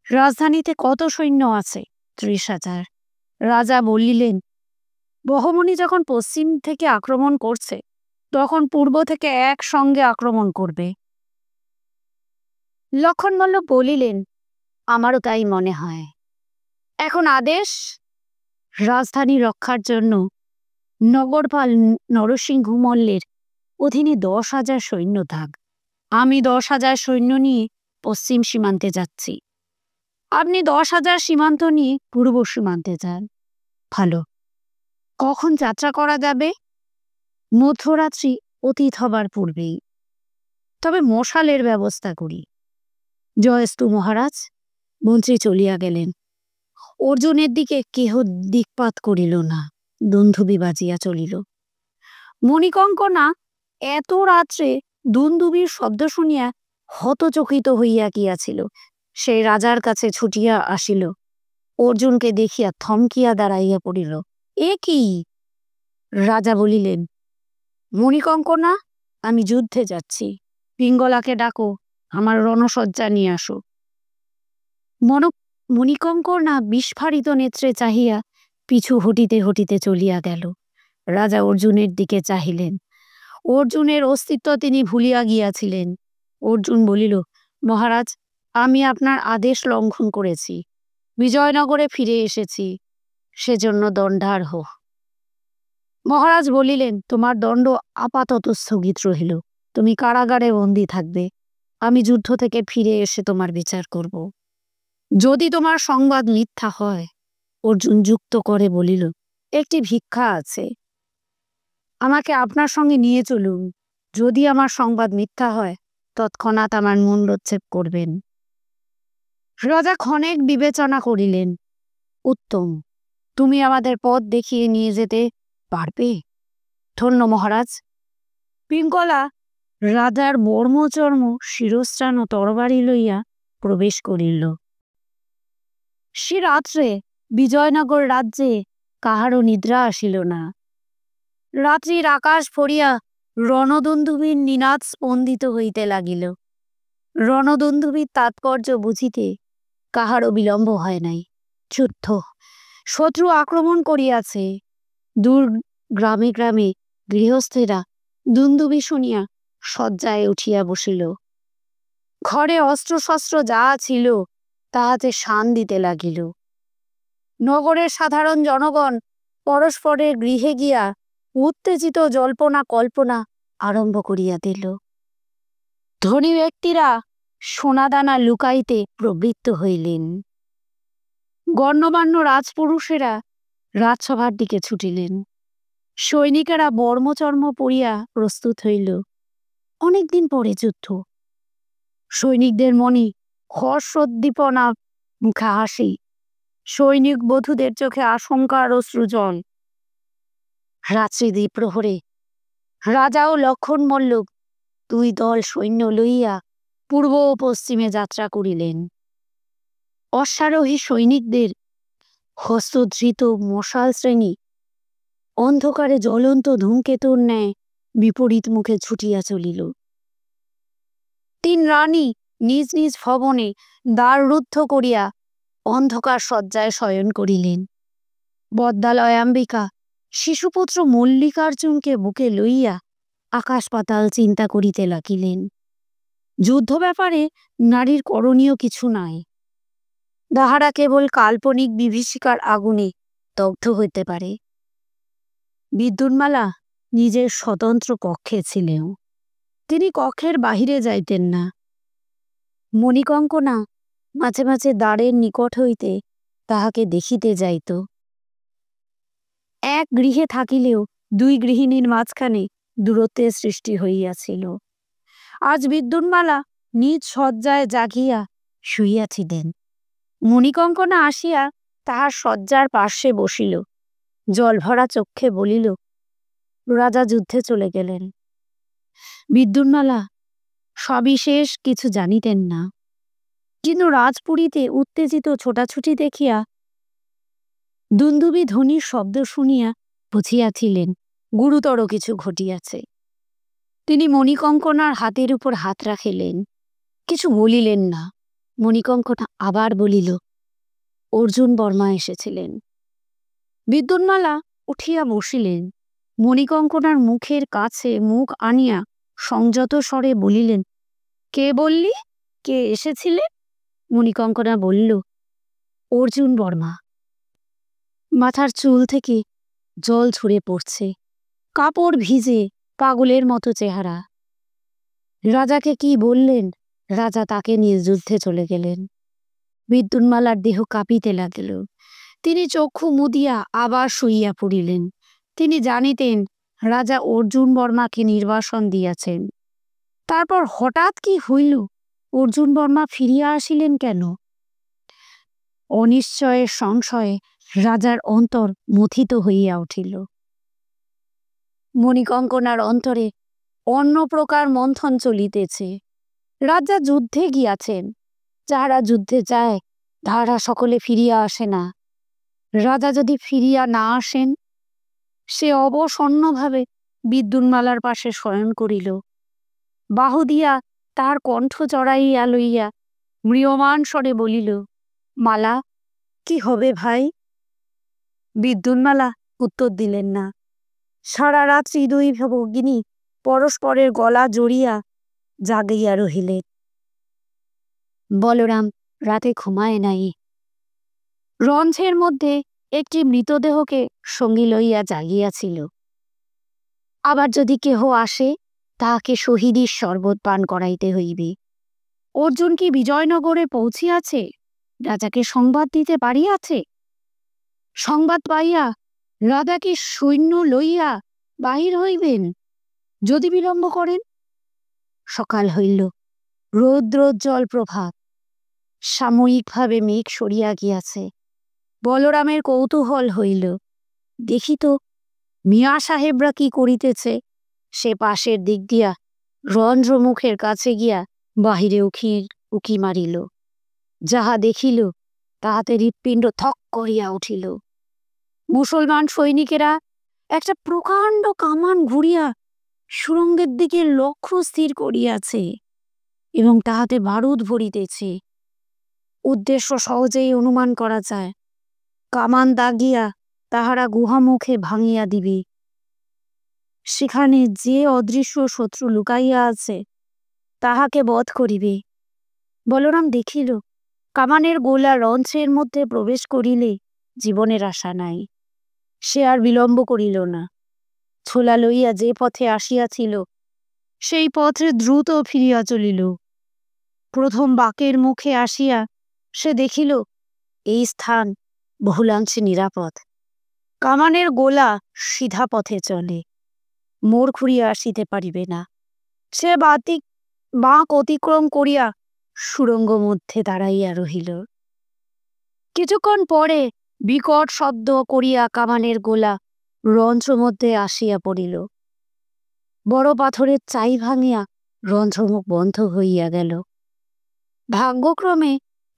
রাজধানীতে কত সৈন্য আছে? 30,000। রাজা বলিলেন, বহমনি যখন পশ্চিম থেকে আক্রমণ করছে, তখন পূর্ব থেকে একসঙ্গে আক্রমণ করবে। লক্ষণ মল্লব বলিলেন, আমারও তাই মনে হয়। এখন আদেশ, রাজধানী রক্ষার জন্য নগরপাল নরসিংহ মল্লের অধীনে 10,000 সৈন্য থাক। আমি 10,000 সৈন্য নিয়ে পশ্চিম সীমান্তে যাচ্ছি। আপনি 10,000 সীমান্ত নিয়ে পূর্ব সীমান্তে যান। ভালো। কখন যাত্রা করা যাবে? মধ্যরাত্রি অতীত হবার পূর্বেই। তবে মশালের ব্যবস্থা করি। জয়স্তু মহারাজ। মন্ত্রী চলিয়া গেলেন। অর্জুনের দিকে কেহ দিকপাত করিল না। দুন্ধুবি বাজিয়া চলিল। মণিকঙ্কনা এত রাত্রে দুন্দুবির শব্দ শুনিয়া হতচকিত হইয়া গিয়াছিল। সে রাজার কাছে ছুটিয়া আসিল। অর্জুনকে দেখিয়া থমকিয়া দাঁড়াইয়া পড়িল। এ কি? রাজা বলিলেন, মণিকঙ্কনা, আমি যুদ্ধে যাচ্ছি। পিঙ্গলাকে ডাকো, আমার রণসজ্জা নিয়ে আসো। মণিকঙ্কনা বিস্ফারিত নেত্রে চাহিয়া পিছু হটিতে হটিতে চলিয়া গেল। রাজা অর্জুনের দিকে চাহিলেন। অর্জুনের অস্তিত্ব তিনি ভুলিয়া গিয়াছিলেন। অর্জুন বলিল, মহারাজ, আমি আপনার আদেশ লঙ্ঘন করেছি, বিজয়নগরে ফিরে এসেছি, সেজন্য দণ্ডার্হ। মহারাজ বলিলেন, তোমার দণ্ড আপাতত স্থগিত রহিল। তুমি কারাগারে বন্দী থাকবে। আমি যুদ্ধ থেকে ফিরে এসে তোমার বিচার করব। যদি তোমার সংবাদ মিথ্যা হয়, অর্জুন যুক্ত করে বলিল, একটি ভিক্ষা আছে, আমাকে আপনার সঙ্গে নিয়ে চলুন। যদি আমার সংবাদ মিথ্যা হয়, তৎক্ষণাৎ আমার মুণ্ডচ্ছেদ করবেন। রাজা ক্ষণেক বিবেচনা করিলেন। উত্তম, তুমি আমাদের পথ দেখিয়ে নিয়ে যেতে পারবে? ধন্য মহারাজ। পিঙ্গলা রাজার বর্মচর্ম শিরস্ত্রাণ ও তরবারি লইয়া প্রবেশ করিল। সে রাত্রে বিজয়নগর রাজ্যে কাহারও নিদ্রা আসিল না। রাত্রির আকাশ ভরিয়া রণদুন্দুবির নিনাদ স্পন্দিত হইতে লাগিল। রণদুন্দুবির তাৎপর্য বুঝিতে কাহারও বিলম্ব হয় নাই। যুদ্ধ, শত্রু আক্রমণ করিয়াছে। দূর গ্রামে গ্রামে গৃহস্থেরা দুন্দুবি শুনিয়া শয্যায় উঠিয়া বসিল। ঘরে অস্ত্রশস্ত্র যা ছিল তাহাতে শান দিতে লাগিল। নগরের সাধারণ জনগণ পরস্পরের গৃহে গিয়া উত্তেজিত জল্পনা কল্পনা আরম্ভ করিয়া দিল। ধনী ব্যক্তিরা সোনাদানা লুকাইতে প্রবৃত্ত হইলেন। গণ্যমান্য রাজপুরুষেরা রাজসভার দিকে ছুটিলেন। সৈনিকেরা বর্মচর্ম পরিয়া প্রস্তুত হইল। অনেকদিন পরে যুদ্ধ। সৈনিকদের মনে হর্ষোদ্দীপনা, মুখে হাসি। সৈনিক বধূদের চোখে আশঙ্কার অশ্রুজল। রাত্রি দ্বিপ্রহরে রাজা ও লক্ষণ মল্লব 2 দল সৈন্য লইয়া পূর্ব ও পশ্চিমে যাত্রা করিলেন। অশ্বারোহী সৈনিকদের হস্তধৃত মশাল শ্রেণী অন্ধকারে জ্বলন্ত ধূমকেতুর ন্যায় বিপরীত মুখে ছুটিয়া চলিল। তিন রানী নিজ নিজ ভবনে দ্বার রুদ্ধ করিয়া অন্ধকার শয্যায় শয়ন করিলেন। বদ্দালয়াম্বিকা শিশুপুত্র মল্লিকার্জুনকে বুকে লইয়া আকাশ পাতাল চিন্তা করিতে লাগিলেন। যুদ্ধ ব্যাপারে নারীর করণীয় কিছু নাই, তাহারা কেবল কাল্পনিক বিভীষিকার আগুনে দগ্ধ হইতে পারে। বিদ্যুন্মালা নিজের স্বতন্ত্র কক্ষে ছিলেন, তিনি কক্ষের বাহিরে যাইতেন না। মণিকঙ্কনা মাঝে মাঝে দ্বারের নিকট হইতে তাহাকে দেখিতে যাইত। এক গৃহে থাকিলেও দুই গৃহিণীর মাঝখানে দূরত্বের সৃষ্টি হইয়াছিল। আজ বিদ্যুন্মালা নিজ শয্যায় জাগিয়া শুইয়াছিলেন। মণিকঙ্কনা আসিয়া তাহার শয্যার পার্শ্বে বসিল, জলভরা চক্ষে বলিল, রাজা যুদ্ধে চলে গেলেন। বিদ্যুন্মালা সবিশেষ কিছু জানিতেন না, কিন্তু রাজপুরীতে উত্তেজিত ছোটাছুটি দেখিয়া দুন্দুবি ধ্বনির শব্দ শুনিয়া বুঝিয়াছিলেন গুরুতর কিছু ঘটিয়াছে। তিনি মণিকঙ্কনার হাতের উপর হাত রাখিলেন, কিছু বলিলেন না। মণিকঙ্কনা আবার বলিল, অর্জুন বর্মা এসেছিলেন। বিদ্যুন্মালা উঠিয়া বসিলেন, মণিকঙ্কনার মুখের কাছে মুখ আনিয়া সংযত স্বরে বলিলেন, কে বললি, কে এসেছিলেন? মণিকঙ্কনা বলল, অর্জুন বর্মা। মাথার চুল থেকে জল ঝরে পড়ছে, কাপড় ভিজে, পাগলের মতো চেহারা। রাজাকে কি বললেন? রাজা তাকে নিয়ে যুদ্ধে চলে গেলেন। বিদ্যুন্মালার দেহ কাঁপিতে লাগিল। তিনি চক্ষু মুদিয়া আবার শুইয়া পড়িলেন। তিনি জানিতেন রাজা অর্জুন বর্মাকে নির্বাসন দিয়াছেন। তারপর হঠাৎ কি হইল? অর্জুন বর্মা ফিরিয়া আসিলেন কেন? অনিশ্চয়ের সংশয়ে রাজার অন্তর মথিত হইয়া উঠিল। মণিকঙ্কনার অন্তরে অন্য প্রকার মন্থন চলিতেছে। রাজা যুদ্ধে গিয়াছেন, যাহারা যুদ্ধে যায় তাহারা সকলে ফিরিয়া আসে না। রাজা যদি ফিরিয়া না আসেন? সে অবসন্নভাবে বিদ্যুন্মালার পাশে শয়ন করিল। বাহু দিয়া তাহার কণ্ঠ চড়াইয়া লইয়া ম্রিয়মাণ স্বরে বলিল, মালা, কি হবে ভাই? বিদ্যুন্মালা উত্তর দিলেন না। সারা রাত্রি দুই ভগিনী পরস্পরের গলা জড়িয়া জাগিয়া রহিলেন। বলরাম রাতে ঘুমায় নাই। রঞ্চের মধ্যে একটি মৃতদেহকে সঙ্গী লইয়া জাগিয়াছিল। আবার যদি কেহ আসে, তাহাকে শহীদের শরবত পান করাইতে হইবে। অর্জুন কি বিজয়নগরে পৌঁছিয়াছে? রাজাকে সংবাদ দিতে পারিয়াছে? সংবাদ পাইয়া রাজা কি সৈন্য লইয়া বাহির হইবেন? যদি বিলম্ব করেন? সকাল হইল, রৌদ্রোজ্জ্বল প্রভাত। সাময়িকভাবে মেঘ সরিয়া গিয়াছে। বলরামের কৌতূহল হইল, দেখিত মিয়া সাহেবরা কি করিতেছে। সে পাশের দিক দিয়া রন্ধ্রমুখের কাছে গিয়া বাহিরে উকি মারিল। যাহা দেখিল তাহাতে হৃৎপিণ্ড থক করিয়া উঠিল। মুসলমান সৈনিকেরা একটা প্রকাণ্ড কামান ঘুরিয়া সুরঙ্গের দিকে লক্ষ্য স্থির করিয়াছে এবং তাহাতে বারুদ ভরিতেছে। উদ্দেশ্য সহজেই অনুমান করা যায়। কামান দাগিয়া তাহারা গুহামুখে ভাঙিয়া দিবে। সেখানে যে অদৃশ্য শত্রু লুকাইয়া আছে তাহাকে বধ করিবে। বলরাম দেখিল কামানের গোলা রঞ্চের মধ্যে প্রবেশ করিলে জীবনের আশা নাই। সে আর বিলম্ব করিল না। ছোলা লইয়া যে পথে আসিয়াছিল সেই পথে দ্রুত ফিরিয়া চলিল। প্রথম বাঁকের মুখে আসিয়া সে দেখিল এই স্থান বহুলাংশে নিরাপদ। কামানের গোলা সিধা পথে চলে, মোড় ঘুরিয়া আসিতে পারিবে না। সে বাঁক অতিক্রম করিয়া সুরঙ্গ মধ্যে দাঁড়াইয়া রহিল। কিছুক্ষণ পরে বিকট শব্দ করিয়া কামানের গোলা রন্ধ্র মধ্যে আসিয়া পড়িল। বড় পাথরের চাই ভাঙিয়া রন্ধ্রমুখ বন্ধ হইয়া গেল। ভাগ্যক্রমে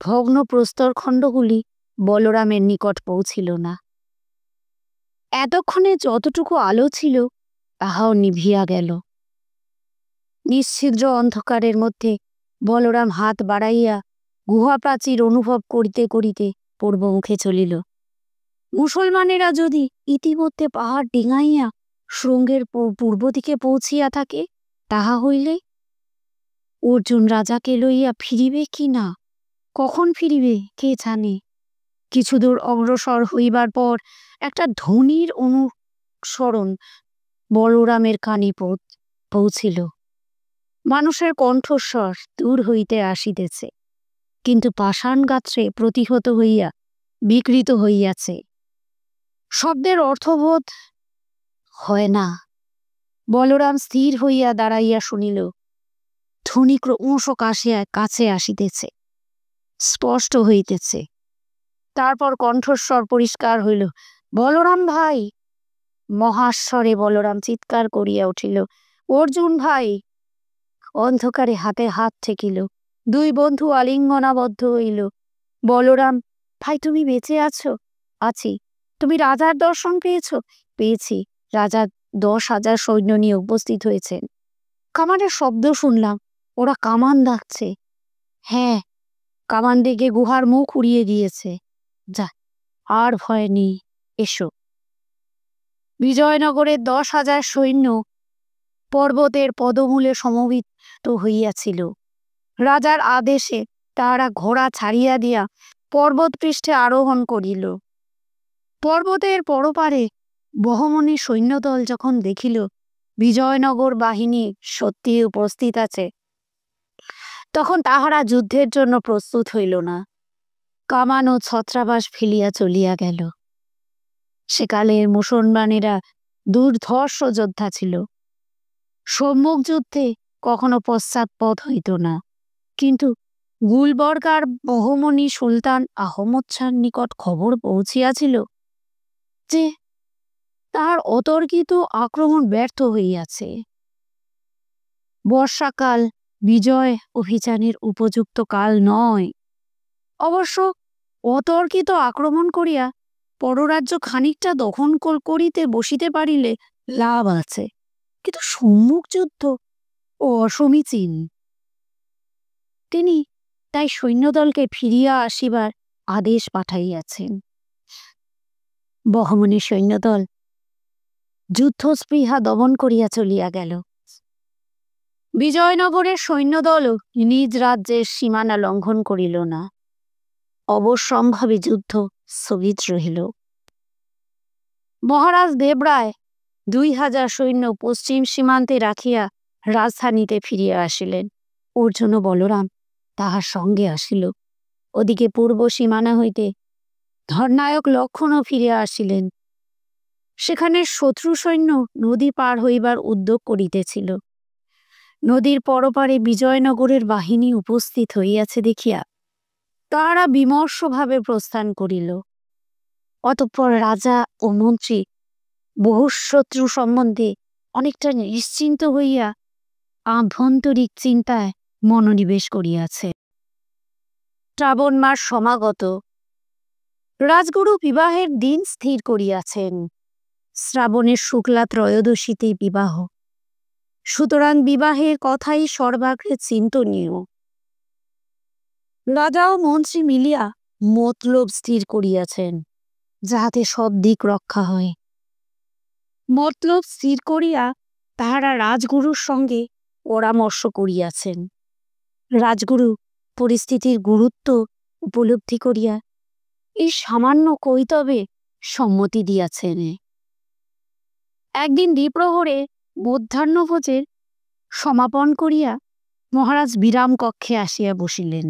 ভগ্ন প্রস্তরখণ্ডগুলি বলরামের নিকট পৌঁছিল না। এতক্ষণে যতটুকু আলো ছিল তাহাও নিভিয়া গেল। নিশ্ছিদ্র অন্ধকারের মধ্যে বলরাম হাত বাড়াইয়া গুহা প্রাচীর অনুভব করিতে করিতে পূর্বমুখে চলিল। মুসলমানেরা যদি ইতিমধ্যে পাহাড় ডিঙাইয়া শৃঙ্গের পূর্ব দিকে পৌঁছিয়া থাকে, তাহা হইলে অর্জুন রাজাকে লইয়া ফিরিবে কি না, কখন ফিরিবে কে জানে। কিছু দূর অগ্রসর হইবার পর একটা ধ্বনির অনুসরণ বলরামের কানে পৌঁছিল। মানুষের কণ্ঠস্বর দূর হইতে আসিতেছে, কিন্তু পাষাণ গাত্রে প্রতিহত হইয়া বিকৃত হইয়াছে। শব্দের অর্থবোধ হয় না। বলরাম স্থির হইয়া দাঁড়াইয়া শুনিল, ধ্বনি ক্রমশ কাছে আসিতেছে, স্পষ্ট হইতেছে। তারপর কণ্ঠস্বর পরিষ্কার হইল, বলরাম ভাই। মহাস্বরে বলরাম চিৎকার করিয়া উঠিল, অর্জুন ভাই। অন্ধকারে হাতে হাত ঠেকিল, দুই বন্ধু আলিঙ্গনাবদ্ধ হইল। বলরাম, ভাই তুমি বেঁচে আছো? আছি। তুমি রাজার দর্শন পেয়েছ? পেয়েছি। রাজা 10,000 সৈন্য নিয়ে উপস্থিত হয়েছেন। কামানের শব্দ শুনলাম, ওরা কামান ডাকছে। হ্যাঁ, কামান ডেকে গুহার মুখ উড়িয়ে দিয়েছে। যা, আর ভয় নেই, এসো। বিজয়নগরের 10,000 সৈন্য পর্বতের পদমূলে সমবেত হইয়াছিল। রাজার আদেশে তাহারা ঘোড়া ছাড়িয়া দিয়া পর্বত পৃষ্ঠে আরোহণ করিল। পর্বতের পরপারে বহমনি সৈন্যদল যখন দেখিল বিজয়নগর বাহিনী সত্যি উপস্থিত আছে, তখন তাহারা যুদ্ধের জন্য প্রস্তুত হইল না। কামান ও ছত্রাবাস ফেলিয়া চলিয়া গেল। সেকালের মুসলমানেরা দুর্ধর্ষ যোদ্ধা ছিল। সম্মুখ যুদ্ধে কখনো পশ্চাৎপদ হইত না। কিন্তু গুলবর্গার বহমনি সুলতান আহমদ শাহর নিকট খবর পৌঁছিয়াছিল যে তাহার অতর্কিত আক্রমণ ব্যর্থ হইয়াছে। বর্ষাকাল বিজয় অভিযানের উপযুক্ত কাল নয়। অবশ্য অতর্কিত আক্রমণ করিয়া পররাজ্য খানিকটা দখল করিতে বসিতে পারিলে লাভ আছে, কিন্তু সম্মুখ যুদ্ধ ও অসমীচীন। তিনি তাই সৈন্যদলকে ফিরিয়া আসিবার আদেশ পাঠাইয়াছেন। বহমনি সৈন্যদল যুদ্ধস্পৃহা দমন করিয়া চলিয়া গেল। বিজয়নগরের সৈন্যদলও নিজ রাজ্যের সীমানা লঙ্ঘন করিল না। অবশ্যম্ভাবী যুদ্ধ স্থগিত রহিল। মহারাজ দেবরায় 2,000 সৈন্য পশ্চিম সীমান্তে রাখিয়া রাজধানীতে ফিরিয়া আসিলেন। অর্জুন ও বলরাম তাহার সঙ্গে আসিল। ওদিকে পূর্ব সীমানা হইতে ধর্নায়ক লক্ষণও ফিরিয়া আসিলেন। সেখানে শত্রু সৈন্য নদী পার হইবার উদ্যোগ করিতেছিল। নদীর পরপারে বিজয়নগরের বাহিনী উপস্থিত হইয়াছে দেখিয়া তাহারা বিমর্ষভাবে প্রস্থান করিল। অতঃপর রাজা ও মন্ত্রী বহুশত্রু সম্বন্ধে অনেকটা নিশ্চিন্ত হইয়া আভ্যন্তরিক চিন্তায় মনোনিবেশ করিয়াছে। শ্রাবণ মাস সমাগত। রাজগুরু বিবাহের দিন স্থির করিয়াছেন। শ্রাবণের শুক্লা ত্রয়োদশীতে বিবাহ। সুতরাং বিবাহের কথাই সর্বাগ্রে চিন্তনীয়। রাজা ও মন্ত্রী মিলিয়া মতলব স্থির করিয়াছেন, যাহাতে সব দিক রক্ষা হয়। মতলব স্থির করিয়া তাহারা রাজগুরুর সঙ্গে পরামর্শ করিয়াছেন। রাজগুরু পরিস্থিতির গুরুত্ব উপলব্ধি করিয়া এই সামান্য কৈতবে সম্মতি দিয়াছেন। একদিন দ্বিপ্রহরে মধ্যাহ্নভোজের সমাপন করিয়া মহারাজ বিরাম কক্ষে আসিয়া বসিলেন।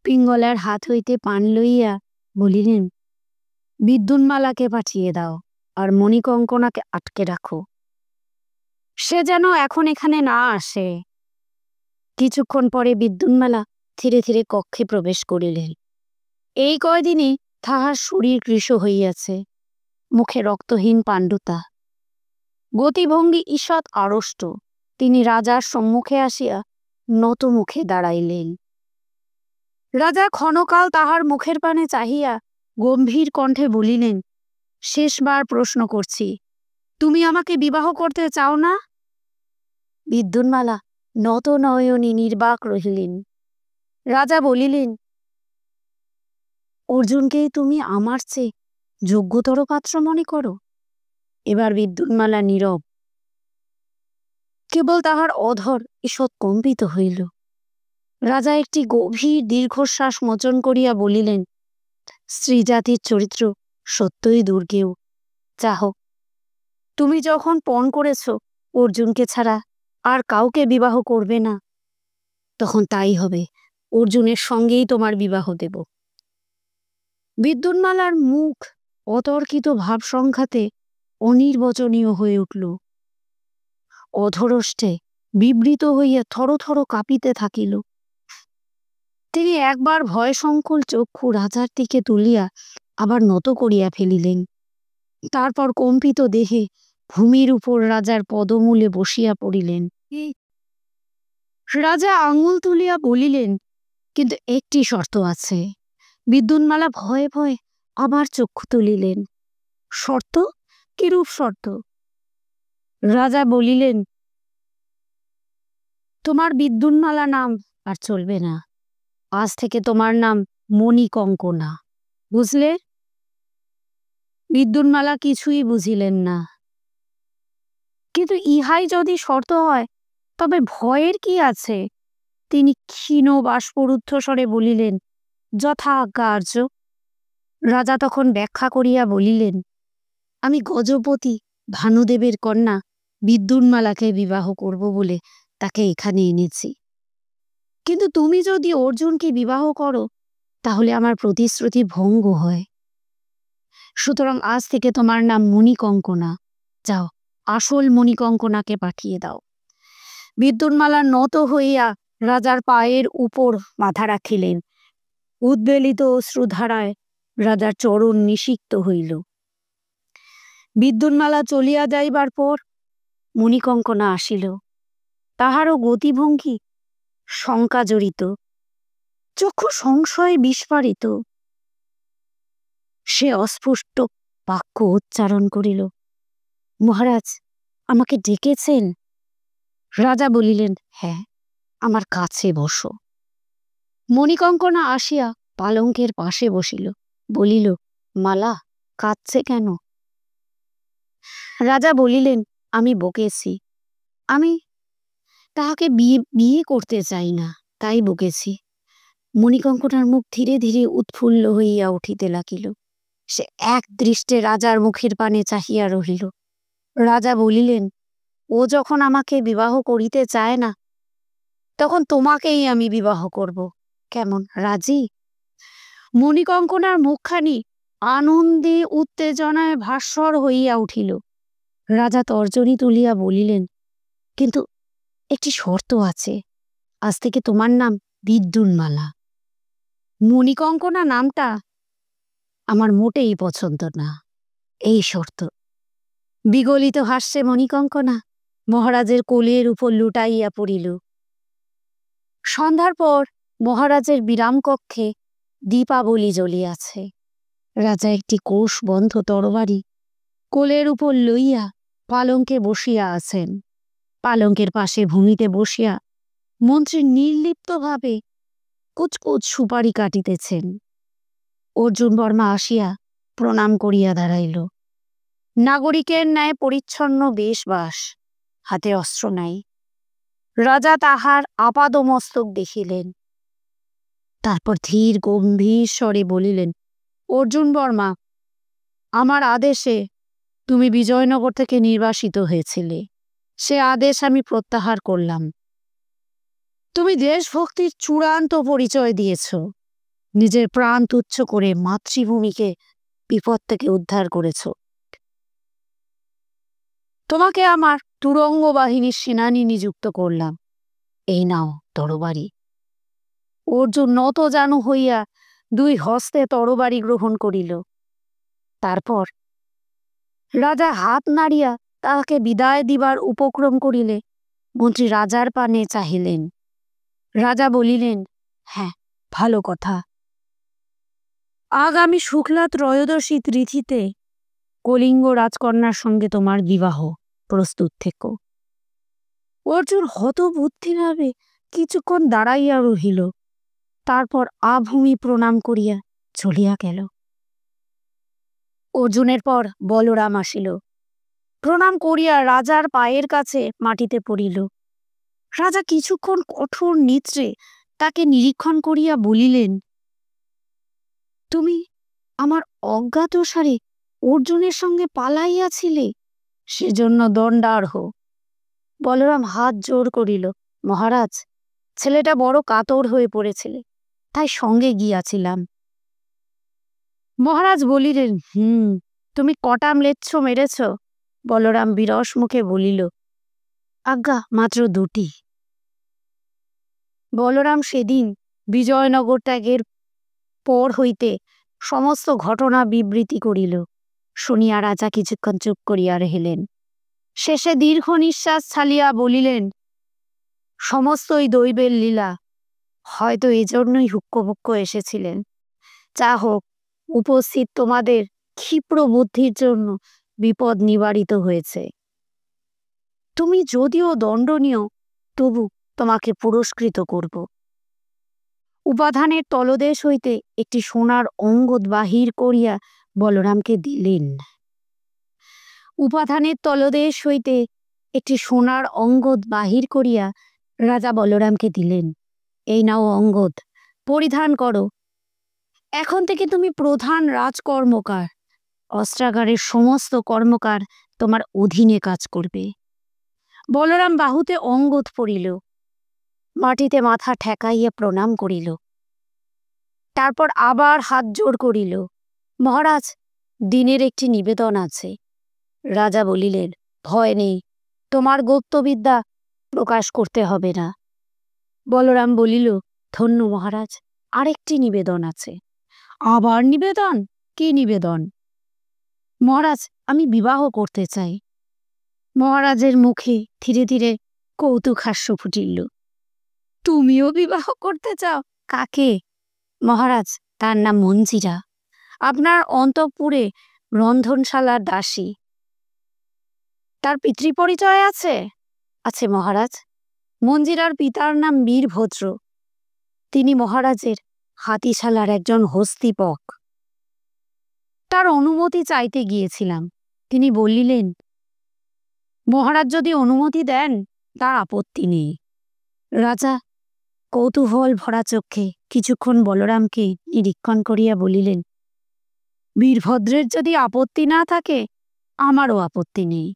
পিঙ্গলার হাত হইতে পান লইয়া বলিলেন, বিদ্যুন্মালাকে পাঠিয়ে দাও, আর মণিকঙ্কনাকে আটকে রাখো, সে যেন এখন এখানে না আসে। কিছুক্ষণ পরে বিদ্যুন্মালা ধীরে ধীরে কক্ষে প্রবেশ করিলেন। এই কয়দিনে তাহার শরীর কৃশ হইয়াছে, মুখে রক্তহীন পাণ্ডুতা, গতিভঙ্গি ঈষৎ আড়ষ্ট। তিনি রাজার সম্মুখে আসিয়া নত মুখে দাঁড়াইলেন। রাজা ক্ষণকাল তাহার মুখের পানে চাহিয়া গম্ভীর কণ্ঠে বলিলেন, শেষবার প্রশ্ন করছি, তুমি আমাকে বিবাহ করতে চাও না? বিদ্যুন্মালা নত নয়নে নির্বাক রহিলেন। রাজা বলিলেন, অর্জুনকেই তুমি আমার চেয়ে যোগ্যতর পাত্র মনে করো? এবার বিদ্যুন্মালা নীরব। কেবল তাহার অধর ঈষৎ কম্পিত হইল। রাজা একটি গভীর দীর্ঘশ্বাস মোচন করিয়া বলিলেন, স্ত্রীজাতির চরিত্র সত্যই দুর্গেয়। যা হোক, তুমি যখন পণ করেছ অর্জুনকে ছাড়া আর কাউকে বিবাহ করবে না, তখন তাই হবে, অর্জুনের সঙ্গেই তোমার বিবাহ দেব। বিদ্যুন্মালার মুখ অতর্কিত ভাব সংঘাতে অনির্বচনীয় হয়ে উঠল। অধরষ্টে বিবৃত হইয়া থরথর কাঁপিতে থাকিল। তিনি একবার ভয়সংকুল চক্ষু রাজার দিকে তুলিয়া আবার নত করিয়া ফেলিলেন। তারপর কম্পিত দেহে ভূমির উপর রাজার পদমূলে বসিয়া পড়িলেন। রাজা আঙুল তুলিয়া বলিলেন, কিন্তু একটি শর্ত আছে। বিদ্যুন্মালা ভয়ে ভয়ে আবার চক্ষু তুলিলেন। শর্ত? কিরূপ শর্ত? রাজা বলিলেন, তোমার বিদ্যুন্মালা নাম আর চলবে না। আজ থেকে তোমার নাম মণিকঙ্কনা, বুঝলে? বিদ্যুন্মালা কিছুই বুঝিলেন না। কিন্তু ইহাই যদি শর্ত হয়, তবে ভয়ের কি আছে? তিনি ক্ষীণ বাষ্পরুদ্ধ স্বরে বলিলেন, যথা আজ্ঞা আর্য। রাজা তখন ব্যাখ্যা করিয়া বলিলেন, আমি গজপতি ভানুদেবের কন্যা বিদ্যুন্মালাকে বিবাহ করব বলে তাকে এখানে এনেছি। কিন্তু তুমি যদি অর্জুনকে বিবাহ করো, তাহলে আমার প্রতিশ্রুতি ভঙ্গ হয়। সুতরাং আজ থেকে তোমার নাম মণিকঙ্কনা। যাও, আসল মণিকঙ্কনাকে পাঠিয়ে দাও। বিদ্যুন্মালা নত হইয়া রাজার পায়ের উপর মাথা রাখিলেন। উদ্বেলিত অশ্রুধারায় রাজার চরণ নিষিক্ত হইল। বিদ্যুন্মালা চলিয়া যাইবার পর মণিকঙ্কনা আসিল। তাহারও গতিভঙ্গি শঙ্কাজড়িত, চক্ষু সংশয়ে বিস্ফারিত। সে অস্পষ্ট বাক্য উচ্চারণ করিল, মহারাজ, আমাকে ডেকেছেন? রাজা বলিলেন, হ্যাঁ, আমার কাছে বসো। মণিকঙ্কনা আসিয়া পালঙ্কের পাশে বসিল, বলিল, মালা, কাঁদছে কেন? রাজা বলিলেন, আমি বকেছি। আমি তাহাকে বিয়ে করতে চাই না, তাই বকেছি। মণিকঙ্কনার মুখ ধীরে ধীরে উৎফুল্ল হইয়া উঠিতে লাগিল। সে এক দৃষ্টে রাজার মুখের পানে চাহিয়া রহিল। রাজা বলিলেন, ও যখন আমাকে বিবাহ করিতে চায় না, তখন তোমাকেই আমি বিবাহ করব। কেমন, রাজি? মণিকঙ্কনার মুখখানি আনন্দে উত্তেজনায় ভাস্বর হইয়া উঠিল। রাজা তর্জনী তুলিয়া বলিলেন, কিন্তু একটি শর্ত আছে। আজ থেকে তোমার নাম বিদ্যুন্মালা। মণিকঙ্কনা নামটা আমার মোটেই পছন্দ না, এই শর্ত। বিগলিত হাস্যে মণিকঙ্কনা মহারাজের কোলের উপর লুটাইয়া পড়িল। সন্ধ্যার পর মহারাজের বিরাম কক্ষে দীপাবলি জ্বলিয়াছে। রাজা একটি কোষ বন্ধ তরবারি কোলের উপর লইয়া পালঙ্কে বসিয়া আছেন। পালঙ্কের পাশে ভূমিতে বসিয়া মন্ত্রী নির্লিপ্তভাবে কুচকুচ সুপারি কাটিতেছেন। অর্জুন বর্মা আসিয়া প্রণাম করিয়া দাঁড়াইল। নাগরিকের ন্যায় পরিচ্ছন্ন বেশবাস, হাতে অস্ত্র নাই। রাজা তাহার আপাদমস্তক দেখিলেন। তারপর ধীর গম্ভীর স্বরে বলিলেন, অর্জুন বর্মা, আমার আদেশে তুমি বিজয়নগর থেকে নির্বাসিত হয়েছিলে। সে আদেশ আমি প্রত্যাহার করলাম। তুমি দেশভক্তির চূড়ান্ত পরিচয় দিয়েছ। নিজের প্রাণ তুচ্ছ করে মাতৃভূমিকে বিপদ থেকে উদ্ধার করেছ। তোমাকে আমার তুরঙ্গ বাহিনীর সেনানী নিযুক্ত করলাম। এই নাও তরবারি। অর্জুন নত জানু হইয়া দুই হস্তে তরবারি গ্রহণ করিল। তারপর রাজা হাত নাড়িয়া তাহাকে বিদায় দিবার উপক্রম করিলে মন্ত্রী রাজার পানে চাহিলেন। রাজা বলিলেন, হ্যাঁ, ভালো কথা। আগামী শুক্লা ত্রয়োদশী তিথিতে কলিঙ্গ রাজকন্যার সঙ্গে তোমার বিবাহ, প্রস্তুত থেকো। অর্জুন হতবুদ্ধিভাবে কিছুক্ষণ দাঁড়াইয়া রহিল, তারপর আভূমি প্রণাম করিয়া চলিয়া গেল। অর্জুনের পর বলরাম আসিল, প্রণাম করিয়া রাজার পায়ের কাছে মাটিতে পড়িল। রাজা কিছুক্ষণ কঠোর নেত্রে তাকে নিরীক্ষণ করিয়া বলিলেন, তুমি আমার অজ্ঞাতসারে অর্জুনের সঙ্গে পালাইয়াছিলে, সেজন্য দণ্ডার্হ। বলরাম হাত জোর করিল, মহারাজ, ছেলেটা বড় কাতর হয়ে পড়েছিল, তাই সঙ্গে গিয়াছিলাম। মহারাজ বলিলেন, তুমি কটা ম্লেচ্ছ মেরেছ? বলরাম বিরস মুখে বলিল, আজ্ঞা, মাত্র 2টি। বলরাম সেদিন বিজয়নগর ত্যাগের পর হইতে সমস্ত ঘটনা বিবৃতি করিল। শুনিয়া রাজা কিছুক্ষণ চুপ করিয়া রহিলেন। শেষে দীর্ঘ নিঃশ্বাস ছাড়িয়া বলিলেন, সমস্তই দৈবের লীলা, হয়তো এজন্যই হুক্কমুক্ক এসেছিলেন। যা হোক, উপস্থিত তোমাদের ক্ষিপ্র বুদ্ধির জন্য বিপদ নিবারিত হয়েছে। তুমি যদিও দণ্ডনীয়, তবু তোমাকে পুরস্কৃত করব। উপাধানের তলদেশ হইতে একটি সোনার অঙ্গদ বাহির করিয়া বলরামকে দিলেন। উপাধানের তলদেশ হইতে একটি সোনার অঙ্গদ বাহির করিয়া রাজা বলরামকে দিলেন। এই নাও অঙ্গদ, পরিধান করো। এখন থেকে তুমি প্রধান রাজকর্মকার। অস্ত্রাগারের সমস্ত কর্মকার তোমার অধীনে কাজ করবে। বলরাম বাহুতে অঙ্গদ পরিল, মাটিতে মাথা ঠেকাইয়া প্রণাম করিল। তারপর আবার হাত জোড় করিল। মহারাজ, দিনের একটি নিবেদন আছে। রাজা বলিলেন, ভয় নেই, তোমার গুপ্তবিদ্যা প্রকাশ করতে হবে না। বলরাম বলিল, ধন্য মহারাজ, আরেকটি নিবেদন আছে। আবার নিবেদন? কি নিবেদন? মহারাজ, আমি বিবাহ করতে চাই। মহারাজের মুখে ধীরে ধীরে কৌতুক হাস্য ফুটিল। তুমিও বিবাহ করতে চাও? কাকে? মহারাজ, তার নাম মঞ্জিরা, আপনার অন্তঃপুরে রন্ধনশালার দাসী। তার পিতৃপরিচয় আছে? আছে মহারাজ। মঞ্জিরার পিতার নাম বীরভদ্র, তিনি মহারাজের হাতিশালার একজন হস্তিপক। তার অনুমতি চাইতে গিয়েছিলাম, তিনি বলিলেন, মহারাজ যদি অনুমতি দেন তার আপত্তি নেই। রাজা কৌতূহল ভরা চক্ষে কিছুক্ষণ বলরামকে নিরীক্ষণ করিয়া বলিলেন, বীরভদ্রের যদি আপত্তি না থাকে, আমারও আপত্তি নেই।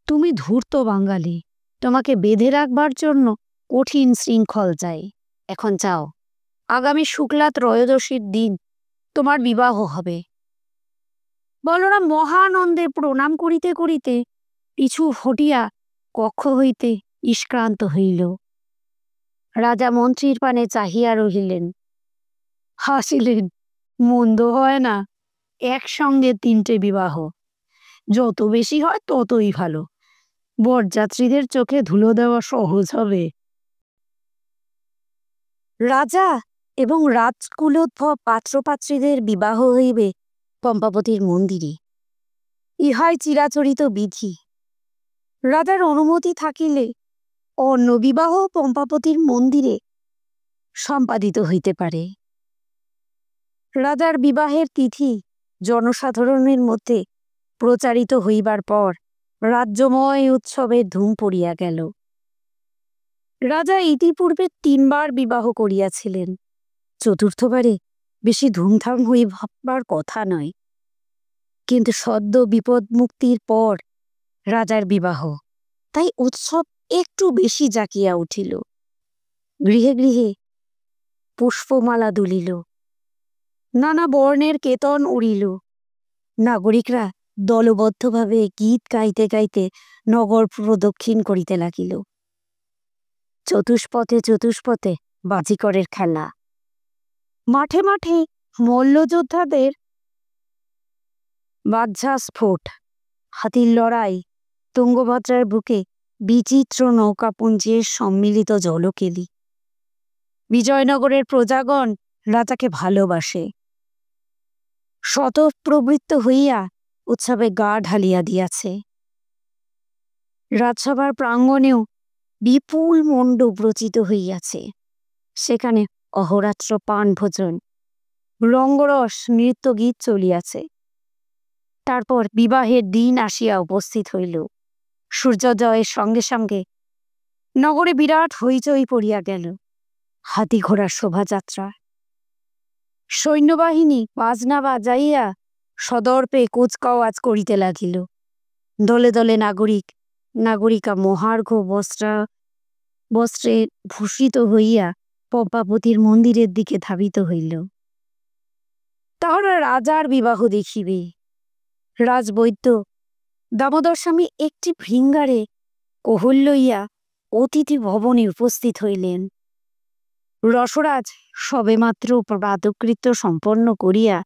তুমি ধূর্ত বাঙালি, তোমাকে বেঁধে রাখবার জন্য কঠিন শৃঙ্খল চাই। এখন যাও, আগামী শুক্লা ত্রয়োদশীর দিন তোমার বিবাহ হবে। বলরাম মহানন্দে প্রণাম করিতে করিতে পিছু হটিয়া কক্ষ হইতে নিষ্ক্রান্ত হইল। রাজা মন্ত্রীর পানে চাহিয়া রহিলেন, হাসিলেন, মন্দ হয় না, একসঙ্গে 3টে বিবাহ। যত বেশি হয় ততই ভালো, বরযাত্রীদের চোখে ধুলো দেওয়া সহজ হবে। রাজা এবং রাজকুলোদ্ভব পাত্রপাত্রীদের বিবাহ হইবে পম্পাবতীর মন্দিরে, ইহাই চিরাচরিত বিধি। রাজার অনুমতি থাকিলে অন্য বিবাহ পম্পাবতীর মন্দিরে সম্পাদিত হইতে পারে। রাজার বিবাহের তিথি জনসাধারণের মধ্যে প্রচারিত হইবার পর রাজ্যময় উৎসবের ধুম পড়িয়া গেল। রাজা ইতিপূর্বে 3বার বিবাহ করিয়াছিলেন, চতুর্থবারে বেশি ধুমধাম হইবার কথা নয়, কিন্তু সদ্য বিপদ মুক্তির পর রাজার বিবাহ, তাই উৎসব একটু বেশি জাকিয়া উঠিল। গৃহে গৃহে পুষ্পমালা দুলিল, নানা বর্ণের কেতন উড়িল। নাগরিকরা দলবদ্ধভাবে গীত গাইতে গাইতে নগর প্রদক্ষিণ করিতে লাগিল। চতুষ্পথে চতুষ্পথে বাজিকরের খেলা, মাঠে মাঠে মল্লযোদ্ধাদের বাহ্যাস্ফোট, হাতির লড়াই, তুঙ্গভদ্রার বুকে বিচিত্র নৌকাপুঞ্জের সম্মিলিত জলকেলি। বিজয়নগরের প্রজাগণ রাজাকে ভালোবাসে, স্বতঃপ্রবৃত্ত হইয়া উৎসবে গা ঢালিয়া দিয়াছে। রাজসভার প্রাঙ্গণেও বিপুল মণ্ডপ রচিত হইয়াছে। সেখানে অহরাত্র পান ভোজন, রঙ্গরস, নৃত্য গীত চলিয়াছে। তারপর বিবাহের দিন আসিয়া উপস্থিত হইল। সূর্যোদয়ের সঙ্গে সঙ্গে নগরে বিরাট হইচই পড়িয়া গেল। হাতি ঘোড়ার শোভাযাত্রা, সৈন্যবাহিনী বাজনা বাজাইয়া সদর্পে কুচকাওয়াজ করিতে লাগিল। দলে দলে নাগরিক নাগরিকা মহার্ঘ বস্ত্রে ভূষিত হইয়া পম্পাবতীর মন্দিরের দিকে ধাবিত হইল। তাহারা রাজার বিবাহ দেখিবে। রাজবৈদ্য দামোদর স্বামী একটি ভৃঙ্গারে কোহল লইয়া অতিথি ভবনে উপস্থিত হইলেন। রসরাজ সবেমাত্র প্রাতকৃত্য সম্পন্ন করিয়া